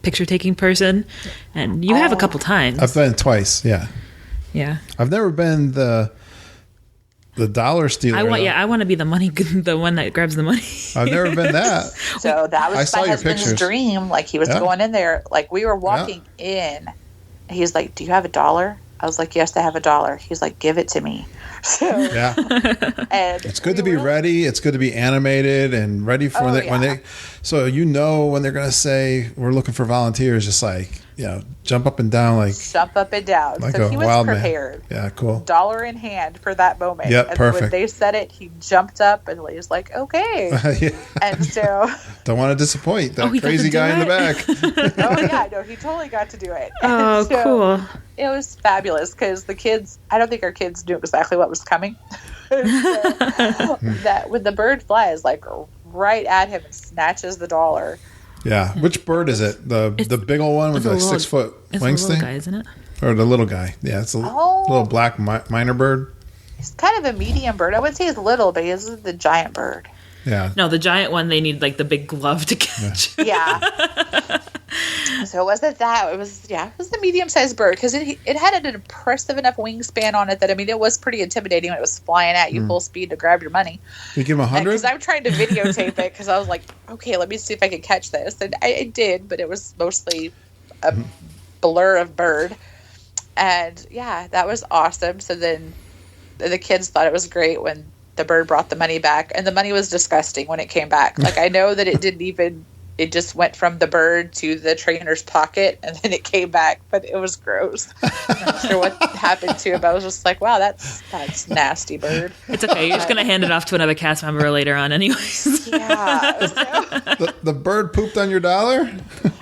picture taking person, and you have a couple times. I've been twice. Yeah. I've never been the dollar stealer. I want to be the one that grabs the money. I've never been that. So that was my husband's dream. Like, he was going in there. Like, we were walking in. He's like, "Do you have $1?" I was like, "Yes, I have $1." He's like, "Give it to me." So, and it's good to be ready. It's good to be animated and ready for when they. So when they're going to say we're looking for volunteers, just like jump up and down, like so he was prepared. Man. Yeah, cool. Dollar in hand for that moment. Yep, and perfect. When they said it, he jumped up and he was like, "Okay." And so don't want to disappoint that crazy guy in the back. Oh yeah, no, he totally got to do it. Oh, so cool. It was fabulous because the kids, I don't think our kids knew exactly what was coming. That when the bird flies like right at him and snatches the dollar. Yeah. Which bird is it? The big old one with the 6 foot wings thing? Guy, isn't it? Or the little guy? Yeah, it's a little black miner bird. He's kind of a medium bird. I wouldn't say he's little, but he's the giant bird. Yeah. No, the giant one, they need like the big glove to catch. Yeah. So it wasn't that. It was the medium-sized bird because it had an impressive enough wingspan on it that, I mean, it was pretty intimidating when it was flying at you full speed to grab your money. You give him 100? Because I'm trying to videotape it because I was like, okay, let me see if I can catch this. And I did, but it was mostly a blur of bird. And yeah, that was awesome. So then the kids thought it was great when the bird brought the money back, and the money was disgusting when it came back. Like, I know that it just went from the bird to the trainer's pocket, and then it came back, but it was gross. I'm not sure what happened to it, but I was just like, wow, that's nasty, bird. It's okay. You're just going to hand it off to another cast member later on anyways. Yeah. The bird pooped on your dollar?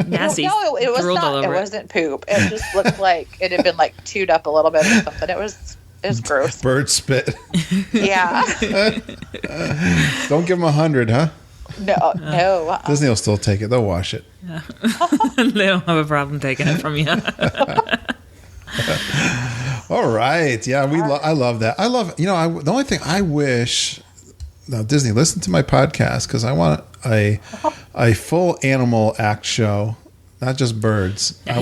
Nasty. No, it was not. It wasn't poop. It just looked like it had been like chewed up a little bit or something. It was gross. Bird spit. Yeah. Don't give them 100, huh? No. Disney will still take it. They'll wash it. Yeah. They don't have a problem taking it from you. All right. Yeah, I love that. I love, the only thing I wish, now Disney, listen to my podcast because I want a full animal act show. Not just birds. Yeah, I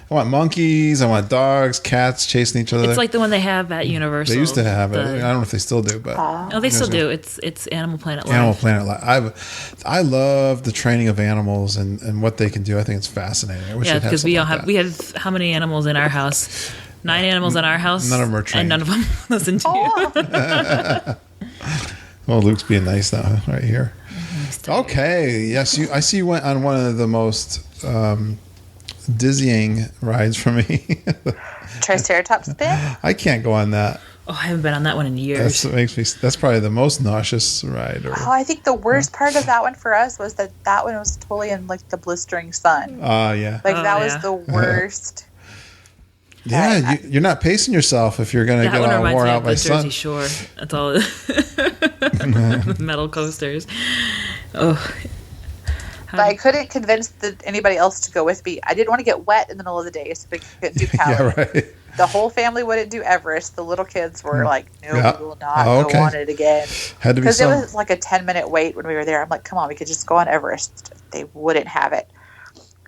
want monkeys. I want dogs, cats chasing each other. It's like the one they have at Universal. They used to have it. I don't know if they still do, but no, they still do. It's Animal Planet Live. Animal Planet Live. I love the training of animals and what they can do. I think it's fascinating. I wish because we have how many animals in our house? 9 animals in our house. None of them are trained, and none of them listen to you. Well, Luke's being nice now, right here. Okay. Yes, I see you went on one of the most dizzying rides for me. Triceratops spin? I can't go on that. Oh, I haven't been on that one in years. That's probably the most nauseous ride. I think the worst part of that one for us was that one was totally in like the blistering sun. Yeah. That was the worst. Yeah, you're not pacing yourself if you're going to get all worn out by sun. Jersey Shore. That's all. Metal coasters. Oh. But I couldn't convince anybody else to go with me. I didn't want to get wet in the middle of the day, so we couldn't do Cali. Yeah, right. The whole family wouldn't do Everest. The little kids were like, no, we will not go on it again. Had to be because it was like a 10-minute wait when we were there. I'm like, come on, we could just go on Everest. They wouldn't have it.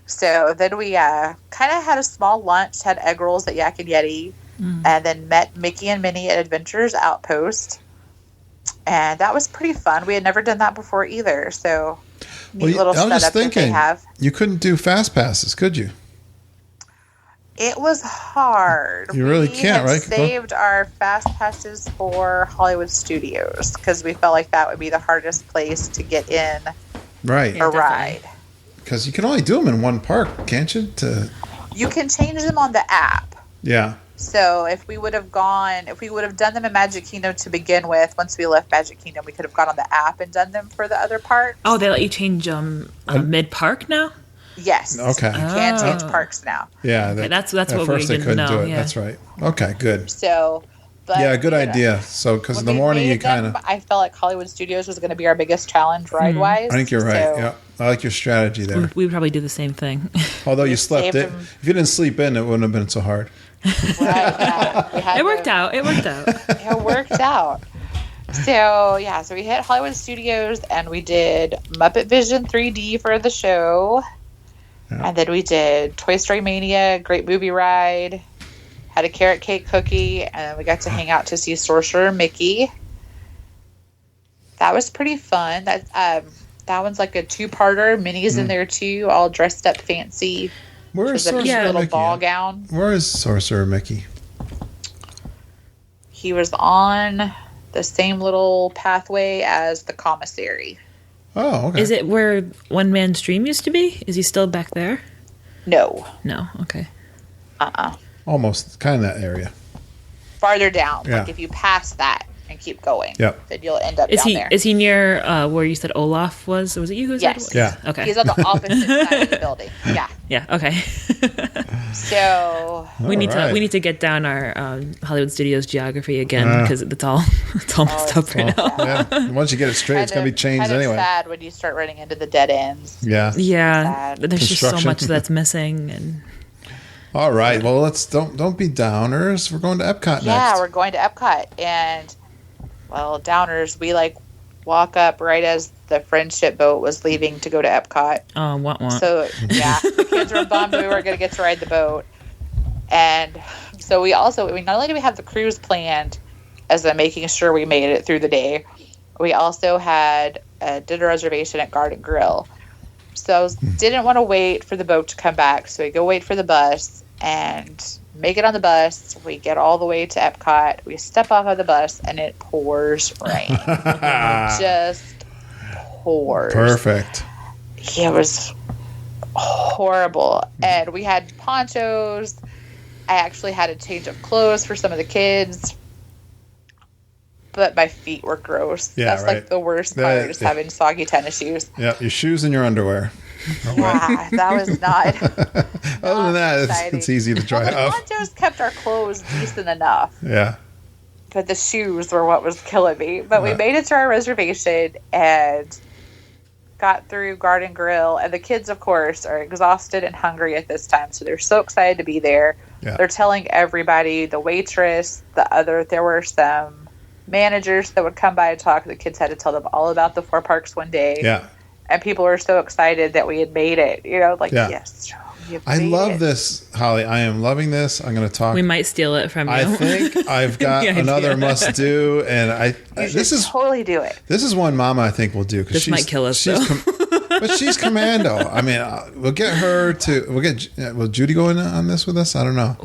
So then we kind of had a small lunch, had egg rolls at Yak and Yeti, and then met Mickey and Minnie at Adventures Outpost. And that was pretty fun. We had never done that before either. So neat little setup that they have. You couldn't do fast passes, could you? It was hard. You really can't, right? We saved our fast passes for Hollywood Studios because we felt like that would be the hardest place to get in a ride. Because you can only do them in one park, can't you? You can change them on the app. Yeah. So if we would have done them in Magic Kingdom to begin with, once we left Magic Kingdom, we could have gone on the app and done them for the other parks. Oh, they let you change mid-park now? Yes. Okay. You can change parks now. Yeah. That's what we first they didn't couldn't know. do it. Yeah. That's right. Okay, good. So, good idea. So, because in the morning you kind of... I felt like Hollywood Studios was going to be our biggest challenge ride-wise. I think you're right. Yeah. I like your strategy there. We would probably do the same thing. Although you slept in. If you didn't sleep in, it wouldn't have been so hard. Right, yeah. It worked out. It worked out. So we hit Hollywood Studios and we did Muppet Vision 3D for the show. Yeah. And then we did Toy Story Mania, great movie ride, had a carrot cake cookie, and then we got to hang out to see Sorcerer Mickey. That was pretty fun. That one's like a two-parter. Minnie's in there too, all dressed up fancy. Where is Sorcerer little Mickey? Ball gown. Where is Sorcerer Mickey? He was on the same little pathway as the commissary. Oh, okay. Is it where One Man's Dream used to be? Is he still back there? No. No. Okay. Almost kind of that area. Farther down. Yeah. Like if you pass that and keep going, then you'll end up down there. Is he near where you said Olaf was? Was it you who said Yes. Yeah. Okay. He's on the opposite side of the building. Yeah. Yeah. Okay. So we need to get down our Hollywood Studios geography again because it's all messed up right now. Yeah. Once you get it straight, it's gonna be changed anyway. It's sad when you start running into the dead ends. Yeah. Yeah. There's just so much that's missing. And all right. Well, let's don't be downers. We're going to Epcot next. Yeah, we're going to Epcot, and downers. We walk up right as the friendship boat was leaving to go to Epcot. Oh, want. So the kids were bummed we weren't going to get to ride the boat, and so not only do we have the cruise planned, as I'm making sure we made it through the day, we also had a dinner reservation at Garden Grill. So didn't want to wait for the boat to come back, so we go wait for the bus and make it on the bus. We get all the way to Epcot. We step off of the bus, and it pours rain. Just pours. Perfect. It was horrible. And we had ponchos. I actually had a change of clothes for some of the kids. But my feet were gross. Yeah, That's right. like the worst part, is having soggy tennis shoes. Yeah, your shoes and your underwear. Yeah, that was not. Other than that, it's easy to dry the off. ponchos kept our clothes decent enough. Yeah. But the shoes were what was killing me. But we made it to our reservation and got through Garden Grill. And the kids, of course, are exhausted and hungry at this time. So they're so excited to be there. Yeah. They're telling everybody, the waitress, there were some managers that would come by and talk. The kids had to tell them all about the 4 parks one day. Yeah. And people were so excited that we had made it. Yes. I love this, Holly. I am loving this. I'm going to talk. We might steal it from you. I think I've got another must do, and this is totally do it. This is one Mama I think will do because might kill us. But she's commando. I mean, we'll get her to. Will Judy go in on this with us? I don't know.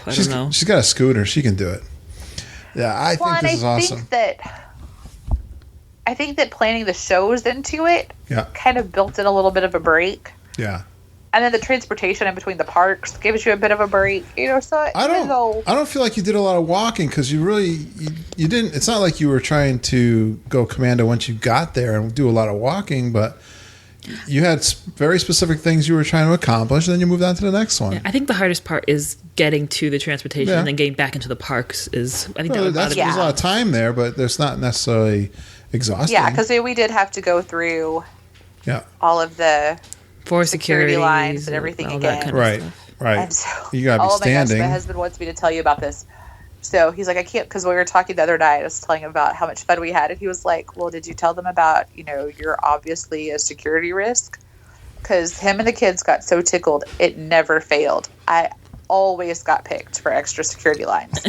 I don't know. She's got a scooter. She can do it. Yeah, I think this is awesome. I think that planning the shows into it kind of built in a little bit of a break. Yeah. And then the transportation in between the parks gives you a bit of a break, So I don't feel like you did a lot of walking because you didn't. It's not like you were trying to go commando once you got there and do a lot of walking, but you had very specific things you were trying to accomplish, and then you moved on to the next one. Yeah, I think the hardest part is getting to the transportation and then getting back into the parks. There's a lot of time there, but there's not necessarily exhausting. Yeah, because we did have to go through all of the for security lines and everything again. Kind right. of stuff. Right. And so, You gotta be standing. My gosh, my husband wants me to tell you about this. So he's like, I can't, because we were talking the other night, I was telling him about how much fun we had, and he was like, well, did you tell them about, you're obviously a security risk? Because him and the kids got so tickled, it never failed. I always got picked for extra security lines.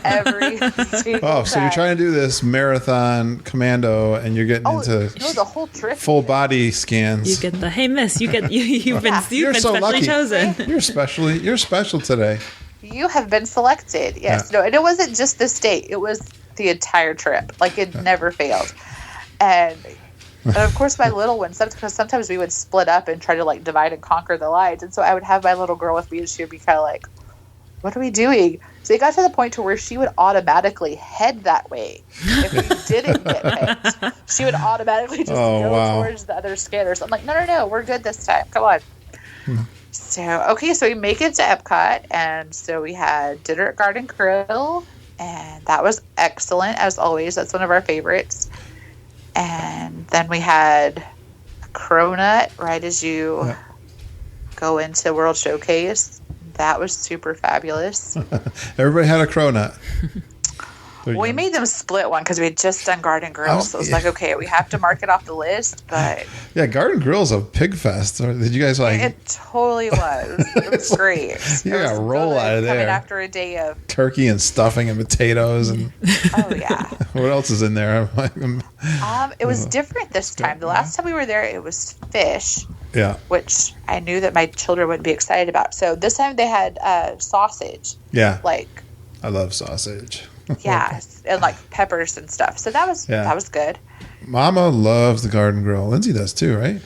Every single so you're trying to do this marathon commando, and you're getting into the whole trip. full body scans. You get the hey miss, you've been You're so so specially lucky. chosen. You're special today. You have been selected. Yes. Yeah. No, and it wasn't just the state. It was the entire trip. Like, it never failed. And of course, my little one, because sometimes we would split up and try to, like, divide and conquer the lines. And so I would have my little girl with me, and she would be kind of like, what are we doing? So it got to the point to where she would automatically head that way. If we didn't get picked, she would automatically just go towards the other scanners. I'm like, no, we're good this time. Come on. So we make it to Epcot, and so we had dinner at Garden Grill, and that was excellent, as always. That's one of our favorites. And then we had a cronut right as you go into World Showcase. That was super fabulous. Everybody had a cronut. We made them split one because we had just done Garden Grill. So it's like, okay, we have to mark it off the list. But yeah, Garden Grill's a pig fest. Did you guys like? It totally was. It was great. You got to roll out of there. Coming after a day of turkey and stuffing and potatoes and. Oh yeah. What else is in there? It was different this time. The last time we were there, it was fish. Yeah. Which I knew that my children would be excited about. So this time they had sausage. Yeah. Like. I love sausage. Yeah, and like peppers and stuff. So that was good. Mama loves the Garden Grill. Lindsay does too, right?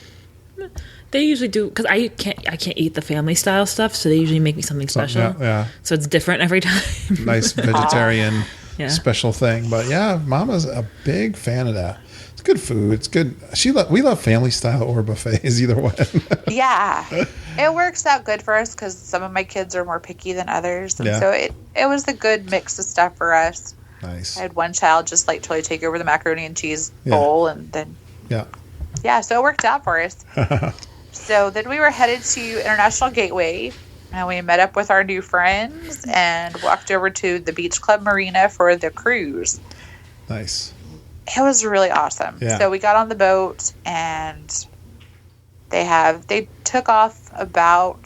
They usually do, because I can't eat the family style stuff, so they usually make me something special. Yeah. So it's different every time. Nice vegetarian special thing, but yeah, Mama's a big fan of that. It's good food. It's good. We love family style or buffets, either way. Yeah, it works out good for us because some of my kids are more picky than others, and so it was a good mix of stuff for us. Nice. I had one child just like totally take over the macaroni and cheese bowl, and then so it worked out for us. So then we were headed to International Gateway, and we met up with our new friends and walked over to the Beach Club Marina for the cruise. Nice. It was really awesome. Yeah. So we got on the boat, and they took off about,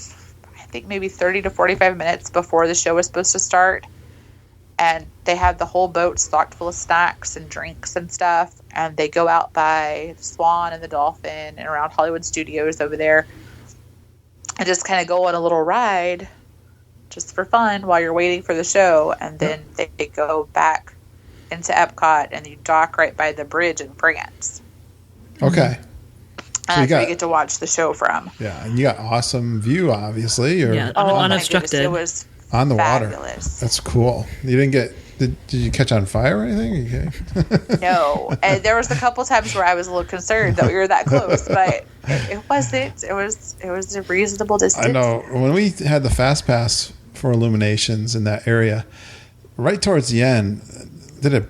I think, maybe 30 to 45 minutes before the show was supposed to start. And they had the whole boat stocked full of snacks and drinks and stuff. And they go out by the Swan and the Dolphin and around Hollywood Studios over there and just kind of go on a little ride just for fun while you're waiting for the show. And then they go back into Epcot, and you dock right by the bridge in France. Okay. And that's where you get to watch the show from. Yeah, and you got awesome view, obviously. Unobstructed. It was on the fabulous. Water. That's cool. You didn't get... Did you catch on fire or anything? Okay. No. And there was a couple times where I was a little concerned that we were that close, but it wasn't. It was a reasonable distance. I know. When we had the Fast Pass for Illuminations in that area, right towards the end, did it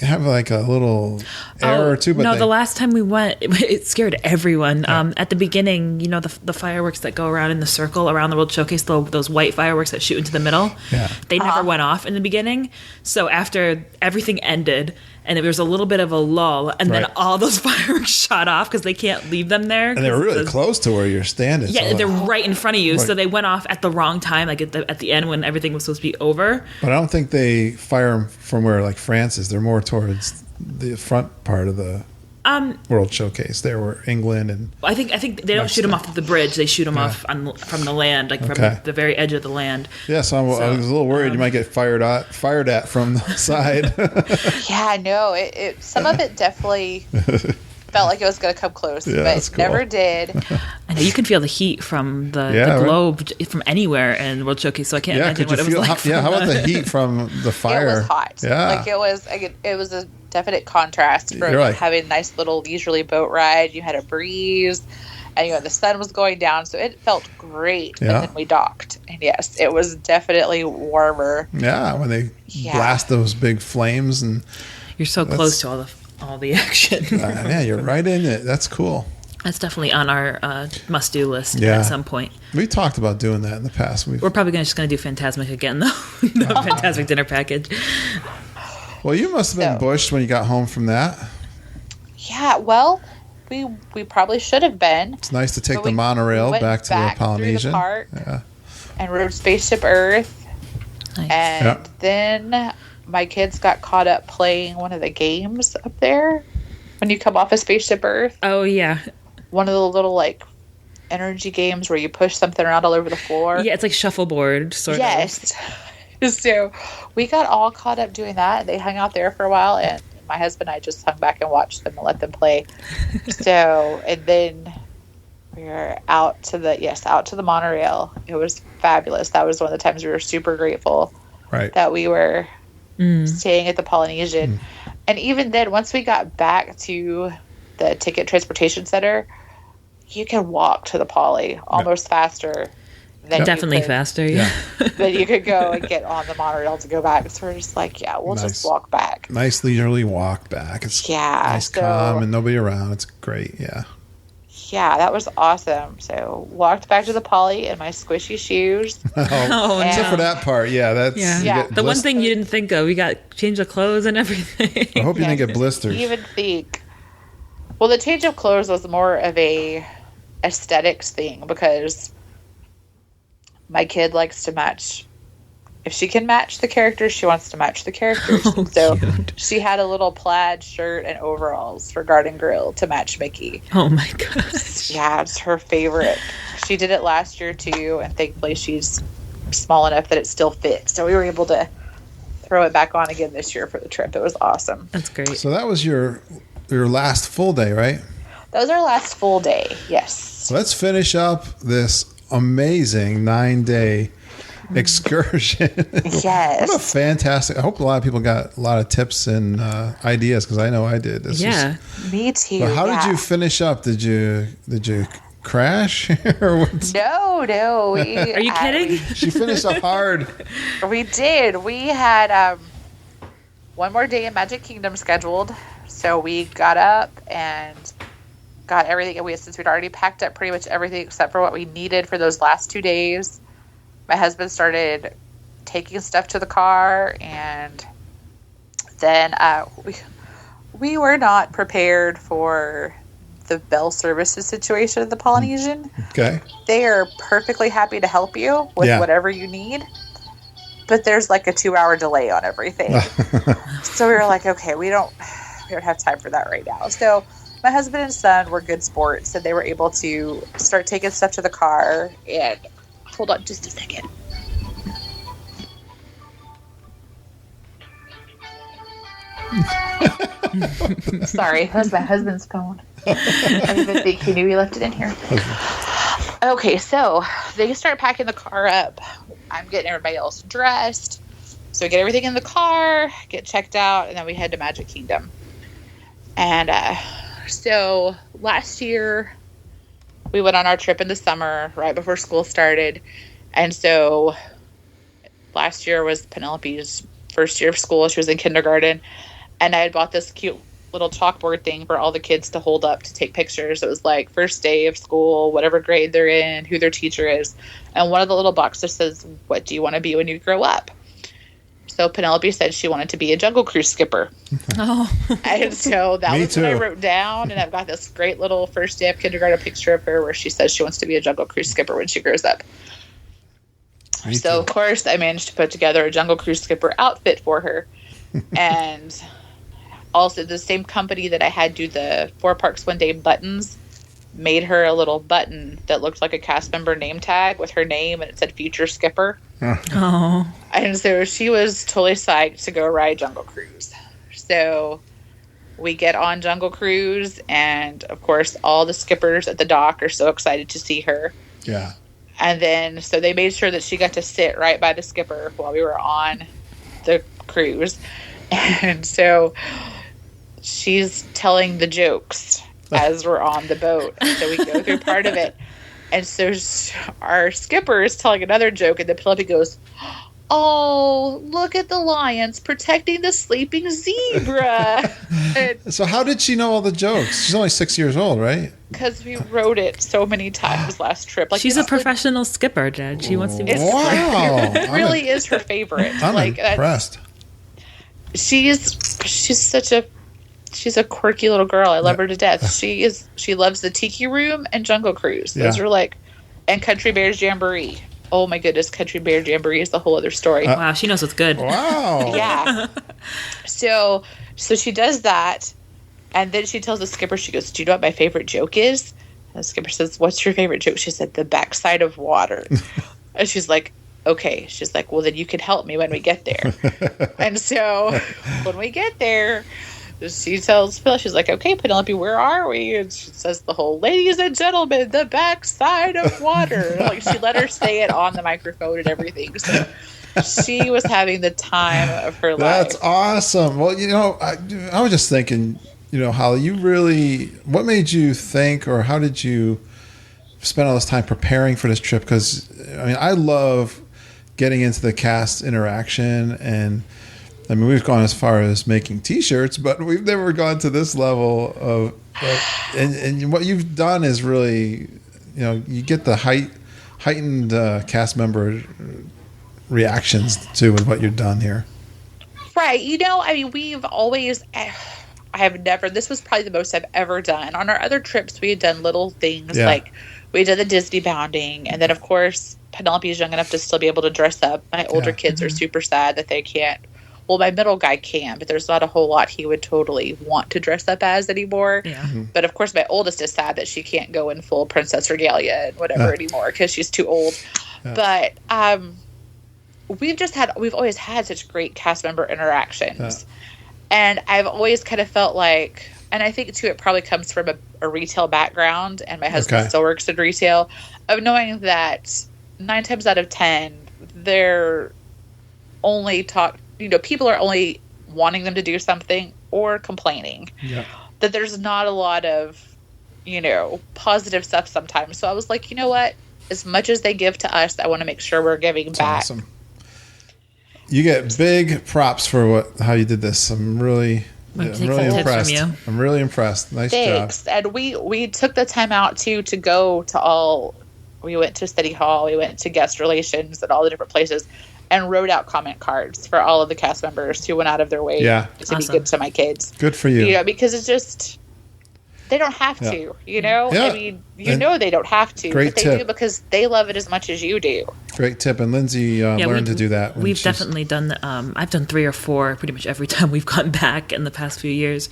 have like a little error or two? But the last time we went, it scared everyone. Yeah. At the beginning, the fireworks that go around in the circle around the World Showcase, those white fireworks that shoot into the middle, they never went off in the beginning. So after everything ended, and there was a little bit of a lull, and then all those fireworks shot off because they can't leave them there. And they were really close to where you're standing. Yeah, so they're right in front of you. Right. So they went off at the wrong time, like at the end when everything was supposed to be over. But I don't think they fire them from where like France is. They're more towards the front part of the World Showcase. There were England and I think they don't shoot them off the bridge. They shoot them off from the land, like from the very edge of the land. Yeah, so I was a little worried you might get fired at from the side. Yeah, no, it some of it definitely felt like it was going to come close, but never did. I know you can feel the heat from the globe from anywhere in World Showcase, so I can't imagine what it was like. How about the heat from the fire? It was hot. Yeah, like it was a definite contrast from having a nice little leisurely boat ride. You had a breeze, and the sun was going down, so it felt great. Yeah. And then we docked, and yes, it was definitely warmer. Yeah, when they blast those big flames, and you're so close to all the action. Yeah, you're right in it. That's cool. That's definitely on our must-do list Yeah. at some point. We talked about doing that in the past. We're probably just going to do Fantasmic again, though. The Fantasmic dinner package. Well, you must have been bushed when you got home from that. Yeah, well, we probably should have been. It's nice to take the monorail back to the Polynesian. Through the park and rode Spaceship Earth. Nice. And then my kids got caught up playing one of the games up there. When you come off of Spaceship Earth. Oh, yeah. One of the little, like, energy games where you push something around all over the floor. Yeah, it's like shuffleboard, sort of. Yes. So we got all caught up doing that. They hung out there for a while, and my husband and I just hung back and watched them and let them play. And then we were out to the monorail. It was fabulous. That was one of the times we were super grateful that we were staying at the Polynesian. And even then, once we got back to the Ticket Transportation Center, you can walk to the Poly almost faster. Definitely faster, yeah. Then you could go and get on the monorail to go back. So we're just like, we'll just walk back. Nice leisurely walk back. It's nice, calm, and nobody around. It's great, yeah. Yeah, that was awesome. So walked back to the Poly in my squishy shoes. Except for that part, The one thing you didn't think of, we got change of clothes and everything. I hope you didn't get blisters. Even think. Well, the change of clothes was more of a aesthetics thing because my kid likes to match. If she can match the characters, she wants to match the characters. Cute. She had a little plaid shirt and overalls for Garden Grill to match Mickey. Oh my gosh. Yeah, it's her favorite. She did it last year too, and thankfully she's small enough that it still fits. So we were able to throw it back on again this year for the trip. It was awesome. That's great. So that was your last full day, right? That was our last full day, yes. So let's finish up this amazing 9-day excursion. Yes. What a fantastic. I hope a lot of people got a lot of tips and ideas because I know I did. Me too. How did you finish up? Did you crash or what? No. Are you kidding? She finished up hard. We did. We had one more day in Magic Kingdom scheduled. So we got up and got everything. Since we'd already packed up pretty much everything except for what we needed for those last 2 days. My husband started taking stuff to the car, and then we were not prepared for the bell services situation at the Polynesian. Okay. They are perfectly happy to help you with whatever you need, but there's like a 2-hour delay on everything. So we were like, okay, we don't have time for that right now. So my husband and son were good sports, and they were able to start taking stuff to the car. And hold on just a second. Sorry, that was my husband's phone. I didn't even think he knew he left it in here. Okay, so they start packing the car up. I'm getting everybody else dressed. So we get everything in the car, get checked out, and then we head to Magic Kingdom. And so last year, we went on our trip in the summer, right before school started. And so last year was Penelope's first year of school. She was in kindergarten. And I had bought this cute little chalkboard thing for all the kids to hold up to take pictures. It was like first day of school, whatever grade they're in, who their teacher is. And one of the little boxes says, what do you want to be when you grow up? So Penelope said she wanted to be a Jungle Cruise skipper. Oh. And so that was what I wrote down. And I've got this great little first day of kindergarten picture of her where she says she wants to be a Jungle Cruise skipper when she grows up. So, of course, I managed to put together a Jungle Cruise skipper outfit for her. And also the same company that I had do the 4 Parks One Day buttons made her a little button that looked like a cast member name tag with her name, and it said Future Skipper. Oh. And so she was totally psyched to go ride Jungle Cruise. So we get on Jungle Cruise, and of course all the skippers at the dock are so excited to see her. Yeah. And then so they made sure that she got to sit right by the skipper while we were on the cruise. And so she's telling the jokes as we're on the boat. So we go through part of it. And so our skipper is telling another joke, and then Penelope goes, oh, look at the lions protecting the sleeping zebra. So how did she know all the jokes? She's only 6 years old, right? Because we wrote it so many times last trip. Like, she's a professional skipper, Dad. She wants to be. Wow, it really is her favorite. I'm impressed. She's a quirky little girl. I love her to death. She loves the Tiki Room and Jungle Cruise. Those are like, and Country Bears Jamboree. Oh my goodness, Country Bear Jamboree is the whole other story. Wow, she knows what's good. Wow. Yeah. So she does that, and then she tells the skipper, she goes, "Do you know what my favorite joke is?" And the skipper says, "What's your favorite joke?" She said, "The backside of water." And she's like, "Okay." She's like, "Well, then you can help me when we get there." And so when we get there, she tells Phil, she's like, "Okay, Penelope, where are we?" And she says the whole, "Ladies and gentlemen, the backside of water." Like, she let her say it on the microphone and everything. So she was having the time of her life. That's awesome. Well, I was just thinking, Holly, what made you think, or how did you spend all this time preparing for this trip? Because, I love getting into the cast interaction, and we've gone as far as making T-shirts, but we've never gone to this level of and what you've done is really, you get the heightened cast member reactions to what you've done here. Right. We've always, this was probably the most I've ever done. On our other trips, we had done little things like we did the Disney bounding. And then, of course, Penelope is young enough to still be able to dress up. My older kids are super sad that they can't. Well, my middle guy can, but there's not a whole lot he would totally want to dress up as anymore. Yeah. Mm-hmm. But, of course, my oldest is sad that she can't go in full princess regalia and whatever anymore because she's too old. Yeah. But we've always had such great cast member interactions. And I've always kind of felt like, and I think, too, it probably comes from a retail background, and my husband still works in retail, of knowing that 9 times out of 10, they're only people are only wanting them to do something or complaining. Yeah. That there's not a lot of, positive stuff sometimes. So I was like, you know what? As much as they give to us, I want to make sure we're giving back. Awesome. You get big props for how you did this. I'm really impressed. I'm really impressed. Nice Thanks. job. And we took the time out to go to all. We went to City Hall. We went to guest relations at all the different places, and wrote out comment cards for all of the cast members who went out of their way to be good to my kids. Good for you. Because it's just, they don't have to, Yeah. They don't have to. Great but they do because they love it as much as you do. Great tip. And Lindsay learned to do that. We've definitely done I've done 3 or 4 pretty much every time we've gone back in the past few years.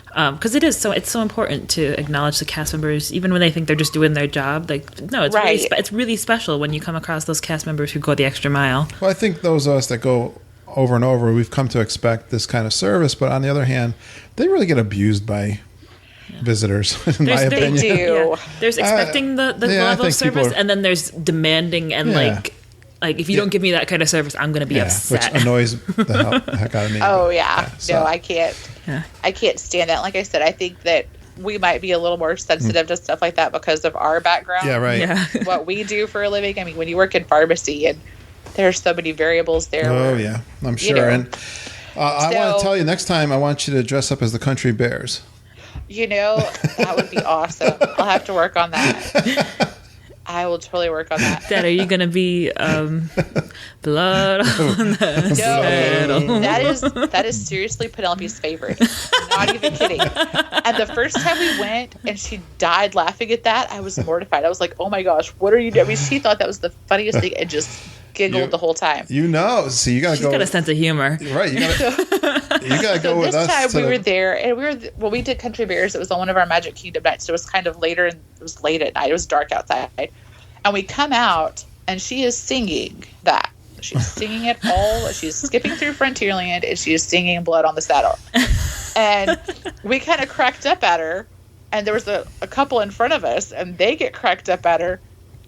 Because it's so important to acknowledge the cast members, even when they think they're just doing their job. It's really special when you come across those cast members who go the extra mile. Well, I think those of us that go over and over, we've come to expect this kind of service. But on the other hand, they really get abused by visitors, in my opinion. They do. Yeah. There's expecting the level of service, and then there's demanding and like if you don't give me that kind of service, I'm going to be upset. Which annoys the heck out of me. Oh, yeah. No, I can't. Yeah. I can't stand that. Like I said, I think that we might be a little more sensitive to stuff like that because of our background. Yeah, right. Yeah. What we do for a living. When you work in pharmacy, and there's so many variables there. Oh, yeah. I'm sure. And I want to tell you, next time I want you to dress up as the Country Bears. That would be awesome. I'll have to work on that. I will totally work on that. Dad, are you going to be blood on the saddle? That is seriously Penelope's favorite. I'm not even kidding. And the first time we went and she died laughing at that, I was mortified. I was like, oh my gosh, what are you doing? She thought that was the funniest thing and just giggled the whole time. So you got to go. She's got a sense of humor. Right. You got to go with us. This time we were there, and we did Country Bears. It was on one of our Magic Kingdom nights. So it was kind of later, and it was late at night. It was dark outside. And we come out, and she is singing that. She's singing it all. She's skipping through Frontierland, and she is singing Blood on the Saddle. And we kind of cracked up at her, and there was a couple in front of us, and they get cracked up at her.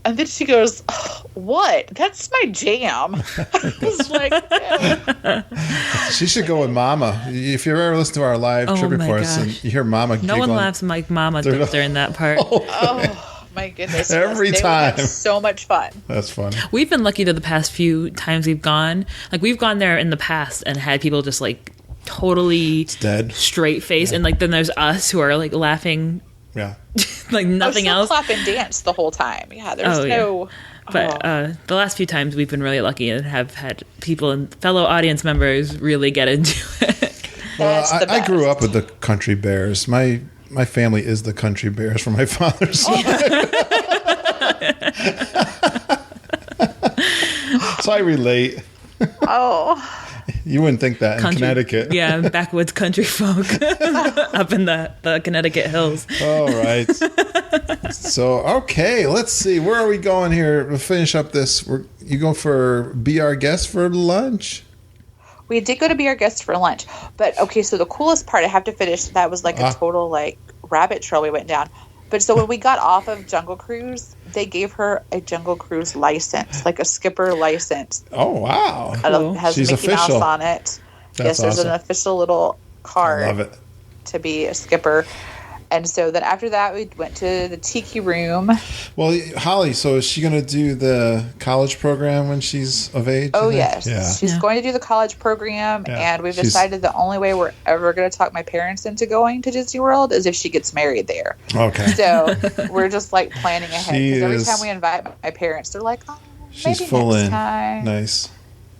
And then she goes, oh, what? That's my jam. I was like, yeah. She should go with Mama. If you ever listen to our live trip reports and you hear Mama giggle. No one laughs like Mama during that part. Oh, my goodness. Every yes, time. So much fun. That's funny. We've been lucky to the past few times we've gone. Like, we've gone there in the past and had people just, like, totally dead. Straight face. Yeah. And, like, then there's us who are, like, laughing. Yeah. I like, was nothing still else. clap and dance the whole time. Yeah, there's no... Yeah. But the last few times we've been really lucky and have had people and fellow audience members really get into it. Well, I grew up with the Country Bears. My family is the Country Bears from my father's side. So I relate. Oh. You wouldn't think that in Connecticut. Yeah, backwoods country folk up in the Connecticut hills. All right. So, okay, let's see. Where are we going here? We'll finish up this. You go for Be Our Guest for lunch? We did go to Be Our Guest for lunch. But, okay, so the coolest part, I have to finish, that was like a total, like, rabbit trail we went down. But so when we got off of Jungle Cruise, they gave her a Jungle Cruise license, like a skipper license. Oh, wow. Cool. It has She's Mickey official. Mouse on it. That's there's awesome. an official little card. I love it. To be a skipper. And so then after that, we went to the Tiki Room. Well, Holly, so is she going to do the college program when she's of age? Oh, yes. Yeah. She's going to do the college program, and we've decided the only way we're ever going to talk my parents into going to Disney World is if she gets married there. Okay. So we're just, like, planning ahead. Because every time we invite my parents, they're like, oh, she's maybe full next in. time. Nice.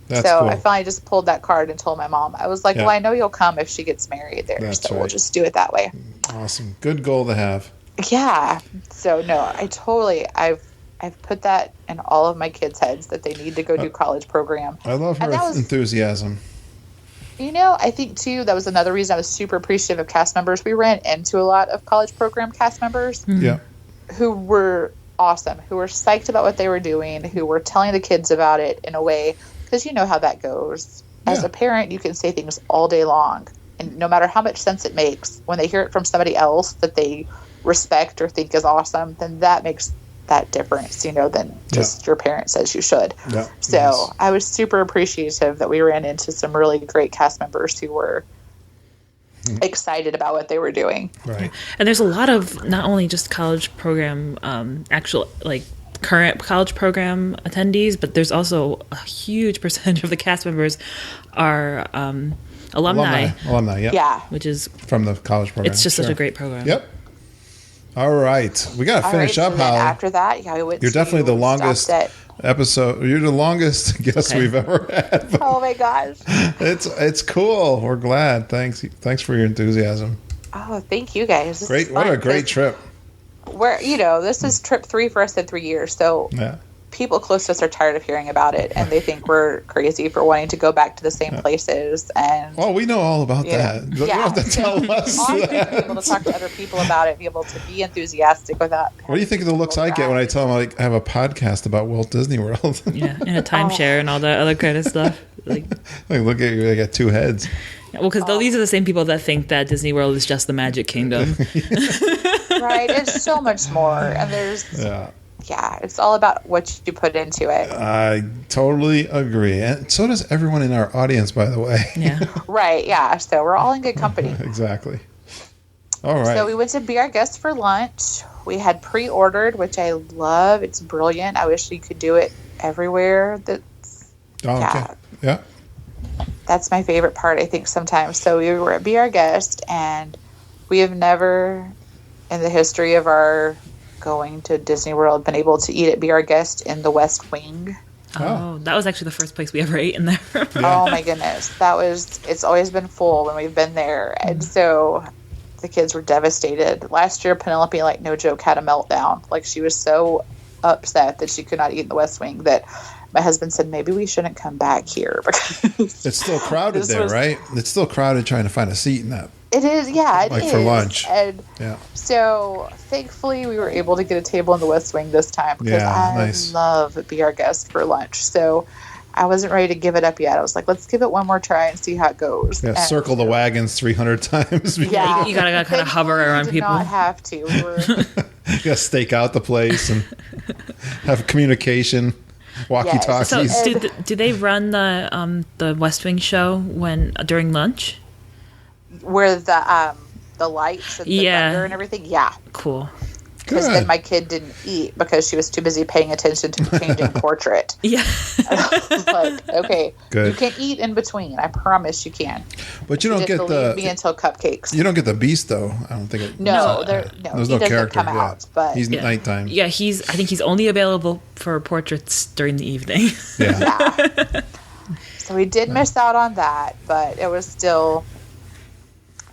That's so cool. I finally just pulled that card and told my mom. I was like, well, I know you'll come if she gets married there. That's so right. we'll just do it that way. Awesome. Good goal to have. Yeah. So, no, I've put that in all of my kids' heads that they need to go do college program. I love her enthusiasm. You know, I think, too, that was another reason I was super appreciative of cast members. We ran into a lot of college program cast members who were awesome, who were psyched about what they were doing, who were telling the kids about it in a way, because you know how that goes. As a parent, you can say things all day long, and no matter how much sense it makes, when they hear it from somebody else that they respect or think is awesome, then that makes that difference, you know, than just your parent says you should. Yeah. So I was super appreciative that we ran into some really great cast members who were excited about what they were doing. Right. And there's a lot of not only just college program, actual, like, current college program attendees, but there's also a huge percentage of the cast members are alumni. Alumni, Yeah. Which is from the college program. It's just such a great program. Yep. All right. We got to finish up, so Holly. after that, we went You're definitely the longest episode. You're the longest guest we've ever had. Oh my gosh. It's cool. We're glad. Thanks for your enthusiasm. Oh, thank you guys. Great. What a great trip. This is trip 3 for us in 3 years. So people close to us are tired of hearing about it, and they think we're crazy for wanting to go back to the same places. And we know all about that. You don't have to tell us that. Be able to talk to other people about it, be able to be enthusiastic without. What do you think of the looks I get when I tell them I have a podcast about Walt Disney World? Yeah, and a timeshare and all that other kind of stuff. Like look at you, I got 2 heads. Well, because these are the same people that think that Disney World is just the Magic Kingdom. Right, it's so much more, and there's it's all about what you put into it. I totally agree, and so does everyone in our audience, by the way. Yeah. Right, yeah. So we're all in good company. Exactly. All right. So we went to Be Our Guest for lunch. We had pre-ordered, which I love. It's brilliant. I wish you could do it everywhere. Yeah. That's my favorite part, I think, sometimes. So we were at Be Our Guest, and we have never, in the history of our going to Disney World, been able to eat at Be Our Guest in the West Wing. Oh, that was actually the first place we ever ate in there. Oh, my goodness. It's always been full when we've been there. And so the kids were devastated. Last year, Penelope, like, no joke, had a meltdown. Like, she was so upset that she could not eat in the West Wing that my husband said, maybe we shouldn't come back here. Because it's still crowded there, right? It's still crowded trying to find a seat in that. It is, yeah. It is. For lunch. And so, thankfully, we were able to get a table in the West Wing this time because I love Be Our Guest for lunch. So I wasn't ready to give it up yet. I was like, let's give it one more try and see how it goes. Yeah, circle the wagons 300 times. Yeah. You gotta kind of hover around people. Not have to. We were... You gotta stake out the place and have communication. Walkie-talkies. So, do they run the West Wing show during lunch? Where the lights and the thunder and everything? Yeah. Cool. because then my kid didn't eat because she was too busy paying attention to the changing portrait. Yeah. I was like, okay, Good. you can eat in between. I promise you can. But you don't get leave me until cupcakes. You don't get the beast though. I don't think it. No, there's he no doesn't character. come out. But he's nighttime. Yeah, I think he's only available for portraits during the evening. Yeah. So we did miss out on that, but it was still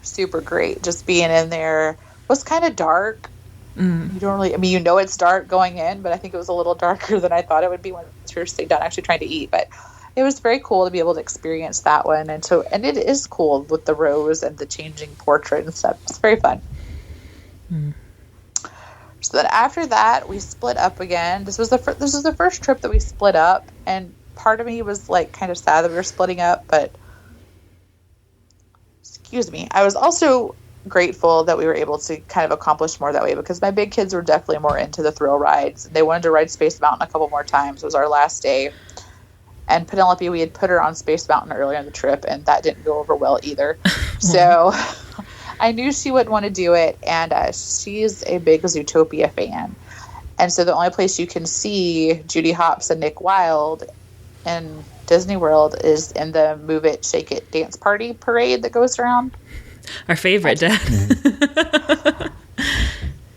super great. Just being in there. It was kind of dark. You don't really, it's dark going in, but I think it was a little darker than I thought it would be once we were sitting down actually trying to eat. But it was very cool to be able to experience that one. And it is cool with the rose and the changing portrait and stuff. It's very fun. So then after that, we split up again. This was the first trip that we split up, and part of me was like kind of sad that we were splitting up, but excuse me, I was also grateful that we were able to kind of accomplish more that way, because my big kids were definitely more into the thrill rides. They wanted to ride Space Mountain a couple more times. It was our last day, and Penelope, we had put her on Space Mountain earlier in the trip, and that didn't go over well either. So I knew she wouldn't want to do it, and she's a big Zootopia fan, and so the only place you can see Judy Hopps and Nick Wilde in Disney World is in the Move It, Shake It dance party parade that goes around. Our favorite, Dad.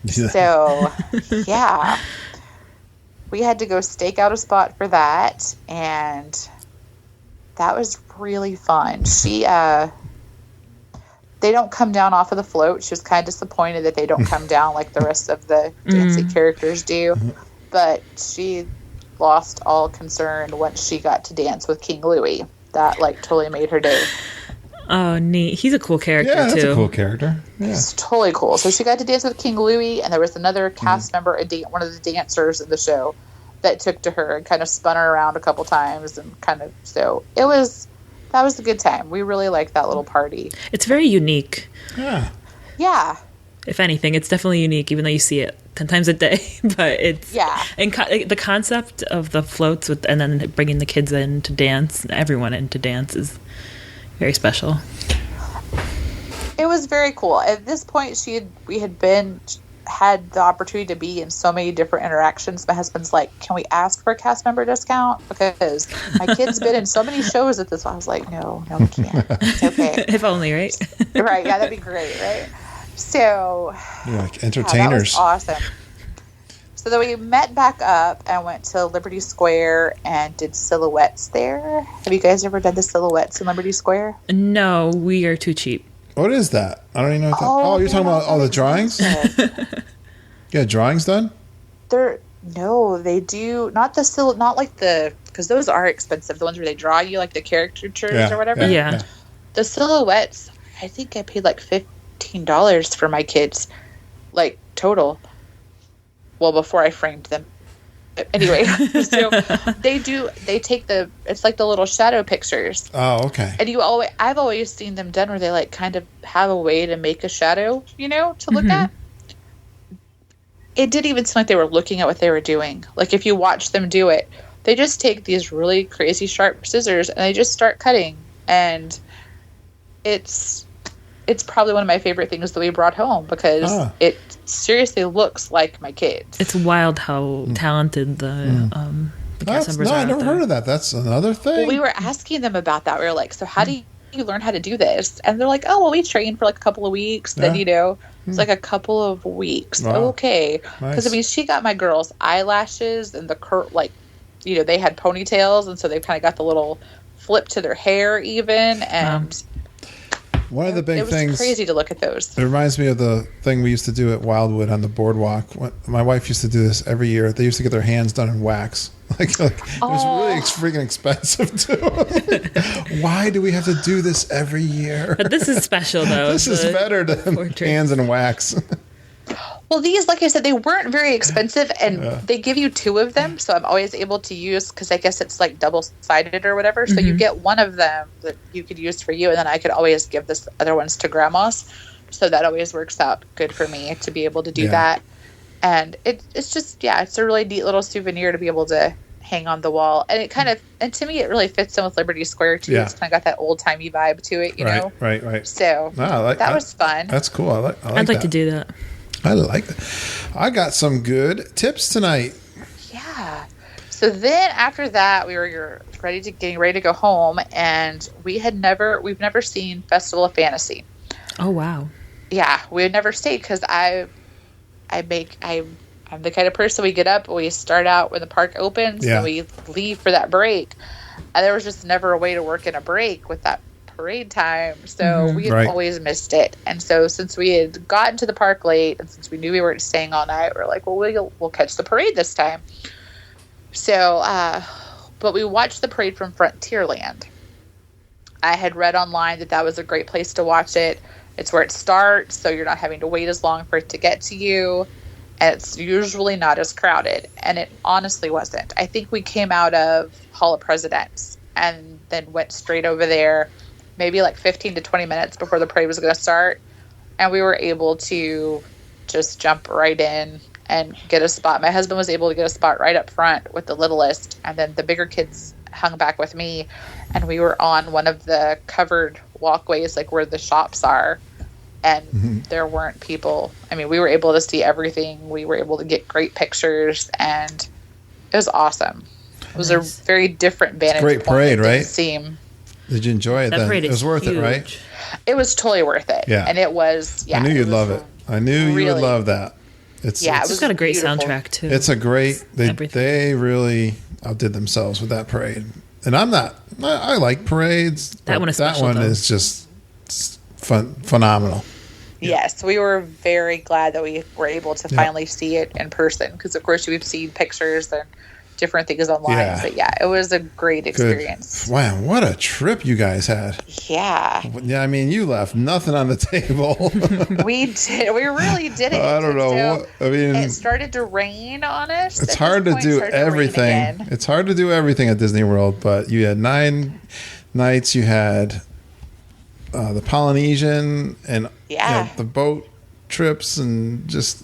So, yeah. We had to go stake out a spot for that, and that was really fun. They don't come down off of the float. She was kind of disappointed that they don't come down like the rest of the dancing characters do, but she lost all concern once she got to dance with King Louie. That totally made her day. Oh, neat. He's a cool character, yeah, that's too. a cool character. Yeah. It's totally cool. So she got to dance with King Louie, and there was another cast member, one of the dancers in the show, that took to her and kind of spun her around a couple times, and that was a good time. We really liked that little party. It's very unique. Yeah. Yeah. If anything, it's definitely unique, even though you see it 10 times a day. But it's and the concept of the floats and then bringing the kids in to dance, everyone in to dance, is very special. It was very cool. At this point, we had had the opportunity to be in so many different interactions. My husband's like, "Can we ask for a cast member discount? Because my kid's been in so many shows at this." I was like, "No, we can't. It's okay." If only, right? Right? Yeah, that'd be great, right? So, You're like entertainers. that was awesome. So then we met back up and went to Liberty Square and did silhouettes there. Have you guys ever done the silhouettes in Liberty Square? No, we are too cheap. What is that? I don't even know what that. Oh, you're talking about all the drawings? Yeah, drawings done? They do not because those are expensive. The ones where they draw you like the caricatures or whatever. Yeah. The silhouettes, I think I paid like $15 for my kids, total. Well, before I framed them. Anyway, so they take it's like the little shadow pictures. Oh, okay. And I've always seen them done where they kind of have a way to make a shadow, to look at. It didn't even seem like they were looking at what they were doing. Like if you watch them do it, they just take these really crazy sharp scissors and they just start cutting. And it's probably one of my favorite things that we brought home because it seriously looks like my kids. It's wild how talented the cast members are. I never heard of that. That's another thing. Well, we were asking them about that. We were like, so how do you learn how to do this? And they're like, oh, well, we trained for a couple of weeks. Then, it's like a couple of weeks. Wow. Okay. Because, Nice. she got my girls' eyelashes and the they had ponytails. And so they kind of got the little flip to their hair even. And one of the big things. It was crazy to look at those. It reminds me of the thing we used to do at Wildwood on the boardwalk. My wife used to do this every year. They used to get their hands done in wax. It was really freaking expensive too. Why do we have to do this every year? But this is special, though. This is better than hands in wax. Well, these, like I said, they weren't very expensive, and they give you 2 of them, so I'm always able to use, because I guess it's like double-sided or whatever, so you get one of them that you could use for you, and then I could always give the other ones to grandma's, so that always works out good for me to be able to do that. And it's just, it's a really neat little souvenir to be able to hang on the wall, and it kind of, and to me, it really fits in with Liberty Square, too. It's kind of got that old-timey vibe to it, you know? Right. So, that was fun. That's cool. I like I'd like that. to do that. I like it. I got some good tips tonight. Yeah. So then after that, we were getting ready to go home, and we've never seen Festival of Fantasy. Oh wow. Yeah, we had never stayed because I'm the kind of person, we get up, we start out when the park opens, and we leave for that break. And there was just never a way to work in a break with that parade time, so we had always missed it. And so since we had gotten to the park late, and since we knew we weren't staying all night, we're like, well, we'll catch the parade this time. So, but we watched the parade from Frontierland. I had read online that was a great place to watch it. It's where it starts, so you're not having to wait as long for it to get to you. And it's usually not as crowded. And it honestly wasn't. I think we came out of Hall of Presidents and then went straight over there, maybe like 15 to 20 minutes before the parade was going to start. And we were able to just jump right in and get a spot. My husband was able to get a spot right up front with the littlest. And then the bigger kids hung back with me. And we were on one of the covered walkways, like where the shops are. And there weren't people. I mean, we were able to see everything. We were able to get great pictures, and it was awesome. It was a very different vantage great parade, point. Right? Did you enjoy it? Then it was worth it, right? It was totally worth it. Yeah, and it was. Yeah, I knew you'd love it. I knew you would love that. It's got a great soundtrack too. It's a great. They really outdid themselves with that parade. And I like parades. That one is special. That one is just phenomenal. Yes, we were very glad that we were able to finally see it in person, because of course we've seen pictures and different things online. But it was a great experience. Good. Wow, what a trip you guys had. Yeah. I mean, you left nothing on the table. We did. We really did it. I don't know. It started to rain on us. It's hard to do everything. It's hard to do everything at Disney World, but you had 9 nights. You had the Polynesian and the boat trips, and just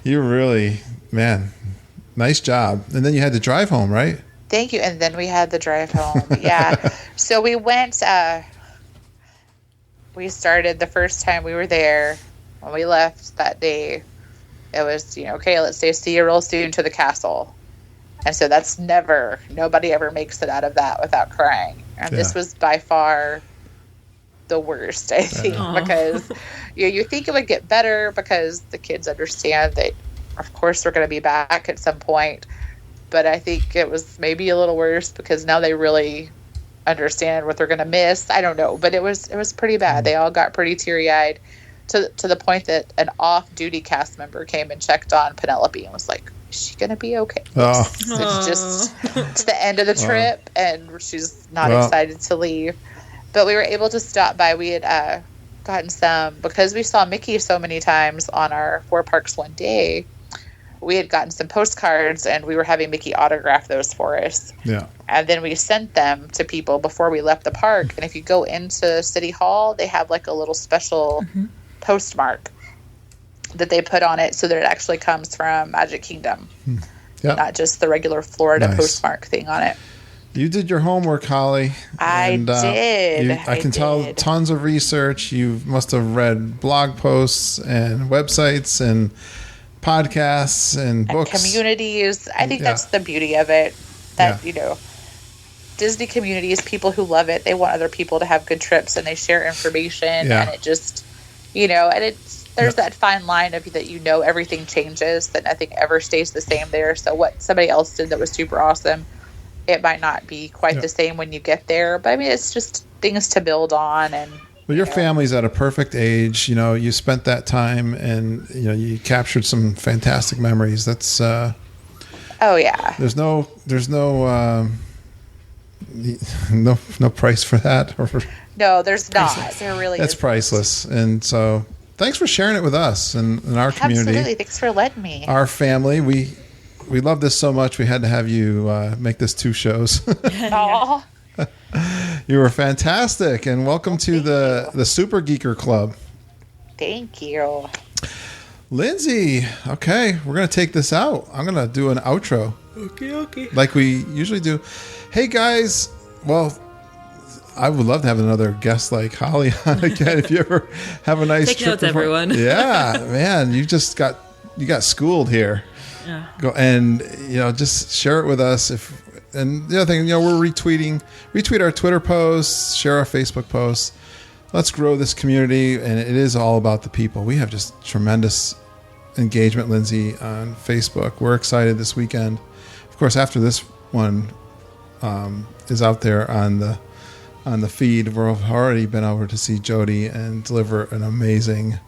you really, man, nice job. And then you had to drive home, right? Thank you. And then we had the drive home. Yeah. So we went, we started the first time we were there. When we left that day, it was, okay, let's say see you real soon to the castle. And so nobody ever makes it out of that without crying. And this was by far the worst, I think, because you think it would get better because the kids understand that, of course, they're going to be back at some point. But I think it was maybe a little worse because now they really understand what they're going to miss. I don't know, but it was pretty bad. They all got pretty teary-eyed to the point that an off-duty cast member came and checked on Penelope and was like, "Is she going to be okay?" It's just to the end of the trip, and she's not excited to leave. But we were able to stop by. We had gotten some, because we saw Mickey so many times on our 4 parks one day, we had gotten some postcards, and we were having Mickey autograph those for us. Yeah. And then we sent them to people before we left the park. And if you go into City Hall, they have like a little special postmark that they put on it so that it actually comes from Magic Kingdom. Not just the regular Florida postmark thing on it. You did your homework, Holly. I did. I can tell tons of research. You must have read blog posts and websites and podcasts and books. Communities. I think that's the beauty of it. That, Disney communities, people who love it, they want other people to have good trips, and they share information. And it just, and there's that fine line of that, everything changes, that nothing ever stays the same there. So what somebody else did that was super awesome, it might not be quite the same when you get there. But I mean, it's just things to build on. And well, your family's at a perfect age. You spent that time, and you captured some fantastic memories. That's There's no price for that. No, there's not. There really That's is. Priceless. And so thanks for sharing it with us and our community. Absolutely. Thanks for letting me. Our family. We love this so much. We had to have you make this 2 shows. You were fantastic, and welcome to the Super Geeker Club. Thank you. Lindsay, okay, we're going to take this out. I'm going to do an outro. Okay. Like we usually do. Hey, guys. Well, I would love to have another guest like Holly on again. If you ever have a nice Take trip notes, everyone. Yeah, man, you got schooled here. Yeah. Go and just share it with us. And the other thing, we're retweet our Twitter posts, share our Facebook posts. Let's grow this community, and it is all about the people. We have just tremendous engagement, Lindsay, on Facebook. We're excited this weekend. Of course, after this one is out there on the feed, we've already been over to see Jody and deliver an amazing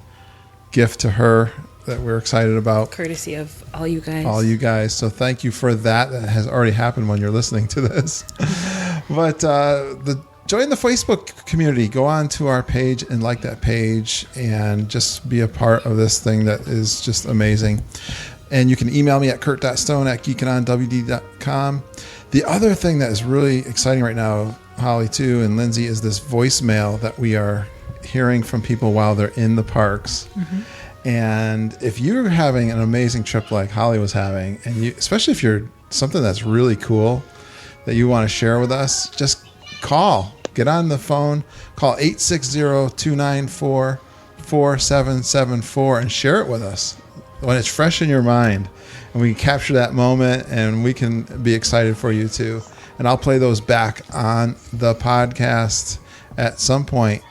gift to her that we're excited about. Courtesy of all you guys. So thank you for that. That has already happened when you're listening to this. But join the Facebook community. Go on to our page and like that page and just be a part of this thing that is just amazing. And you can email me at kurt.stone@geekinonwd.com. The other thing that is really exciting right now, Holly, too, and Lindsay, is this voicemail that we are hearing from people while they're in the parks. Mm-hmm. And if you're having an amazing trip like Holly was having, and especially if you're something that's really cool that you want to share with us, just get on the phone, call 860-294-4774 and share it with us when it's fresh in your mind. And we can capture that moment and we can be excited for you too. And I'll play those back on the podcast at some point.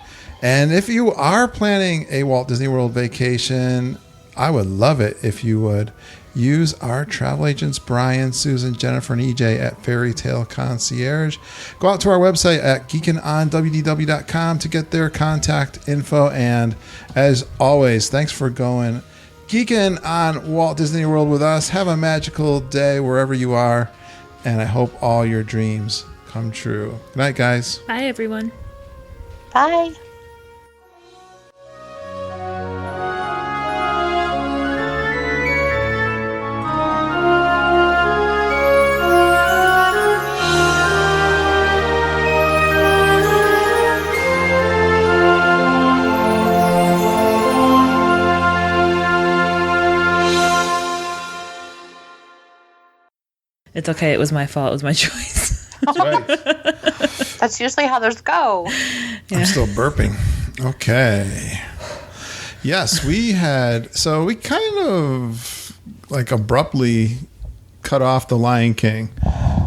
And if you are planning a Walt Disney World vacation, I would love it if you would use our travel agents, Brian, Susan, Jennifer, and EJ at Fairy Tale Concierge. Go out to our website at geekinonwdw.com to get their contact info. And as always, thanks for going geeking on Walt Disney World with us. Have a magical day wherever you are. And I hope all your dreams come true. Good night, guys. Bye, everyone. Bye. It's okay. It was my fault. It was my choice. That's right. That's usually how those go. Yeah. I'm still burping. Okay. Yes, we kind of like abruptly cut off The Lion King.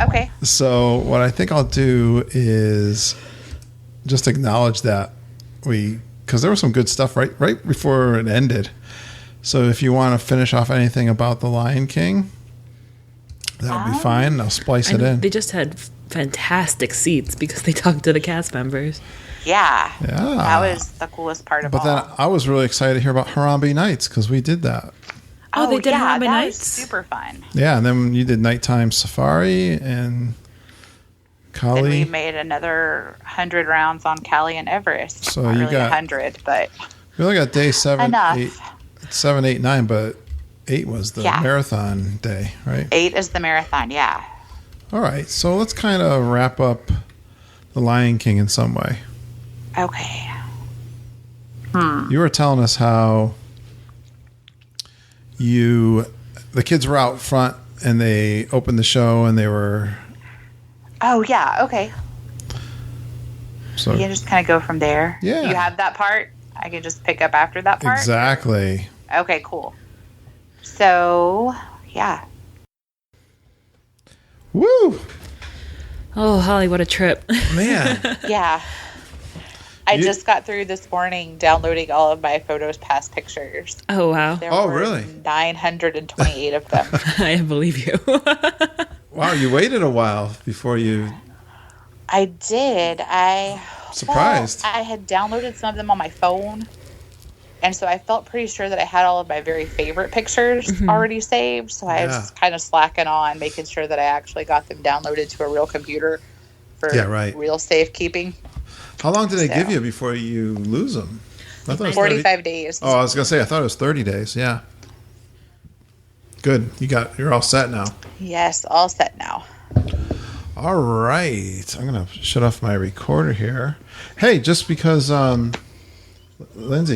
Okay. So what I think I'll do is just acknowledge that because there was some good stuff right before it ended. So if you want to finish off anything about The Lion King, that would be fine. I'll splice it in. They just had fantastic seats because they talked to the cast members. Yeah. That was the coolest part of all. But then I was really excited to hear about Harambe Nights because we did that. Oh, they did Harambe that Nights? was super fun. Yeah, and then you did Nighttime Safari and Kali. Then we made another 100 rounds on Cali and Everest. So Not you really got 100, but you only got day 7, enough. 8, 9, but 8 was the marathon day, right? 8 is the marathon, yeah. All right, so let's kind of wrap up The Lion King in some way. Okay. You were telling us how the kids were out front and they opened the show and they were... Oh, yeah, okay. So you can just kind of go from there. Yeah. You have that part? I can just pick up after that part? Exactly. Okay, cool. So, yeah. Woo! Oh, Holly, what a trip. Man. Yeah. I just got through this morning downloading all of my photos past pictures. Oh, wow. There Oh, were really? 928 of them. I believe you. Wow, you waited a while before you... I did. Surprised. Well, I had downloaded some of them on my phone. And so I felt pretty sure that I had all of my very favorite pictures already saved. So I was kind of slacking on making sure that I actually got them downloaded to a real computer for real safekeeping. How long did they give you before you lose them? I thought it was 45 days. Oh, I was going to say, I thought it was 30 days. Yeah. Good. You're all set now. Yes, all set now. All right. I'm going to shut off my recorder here. Hey, just because, Lindsay,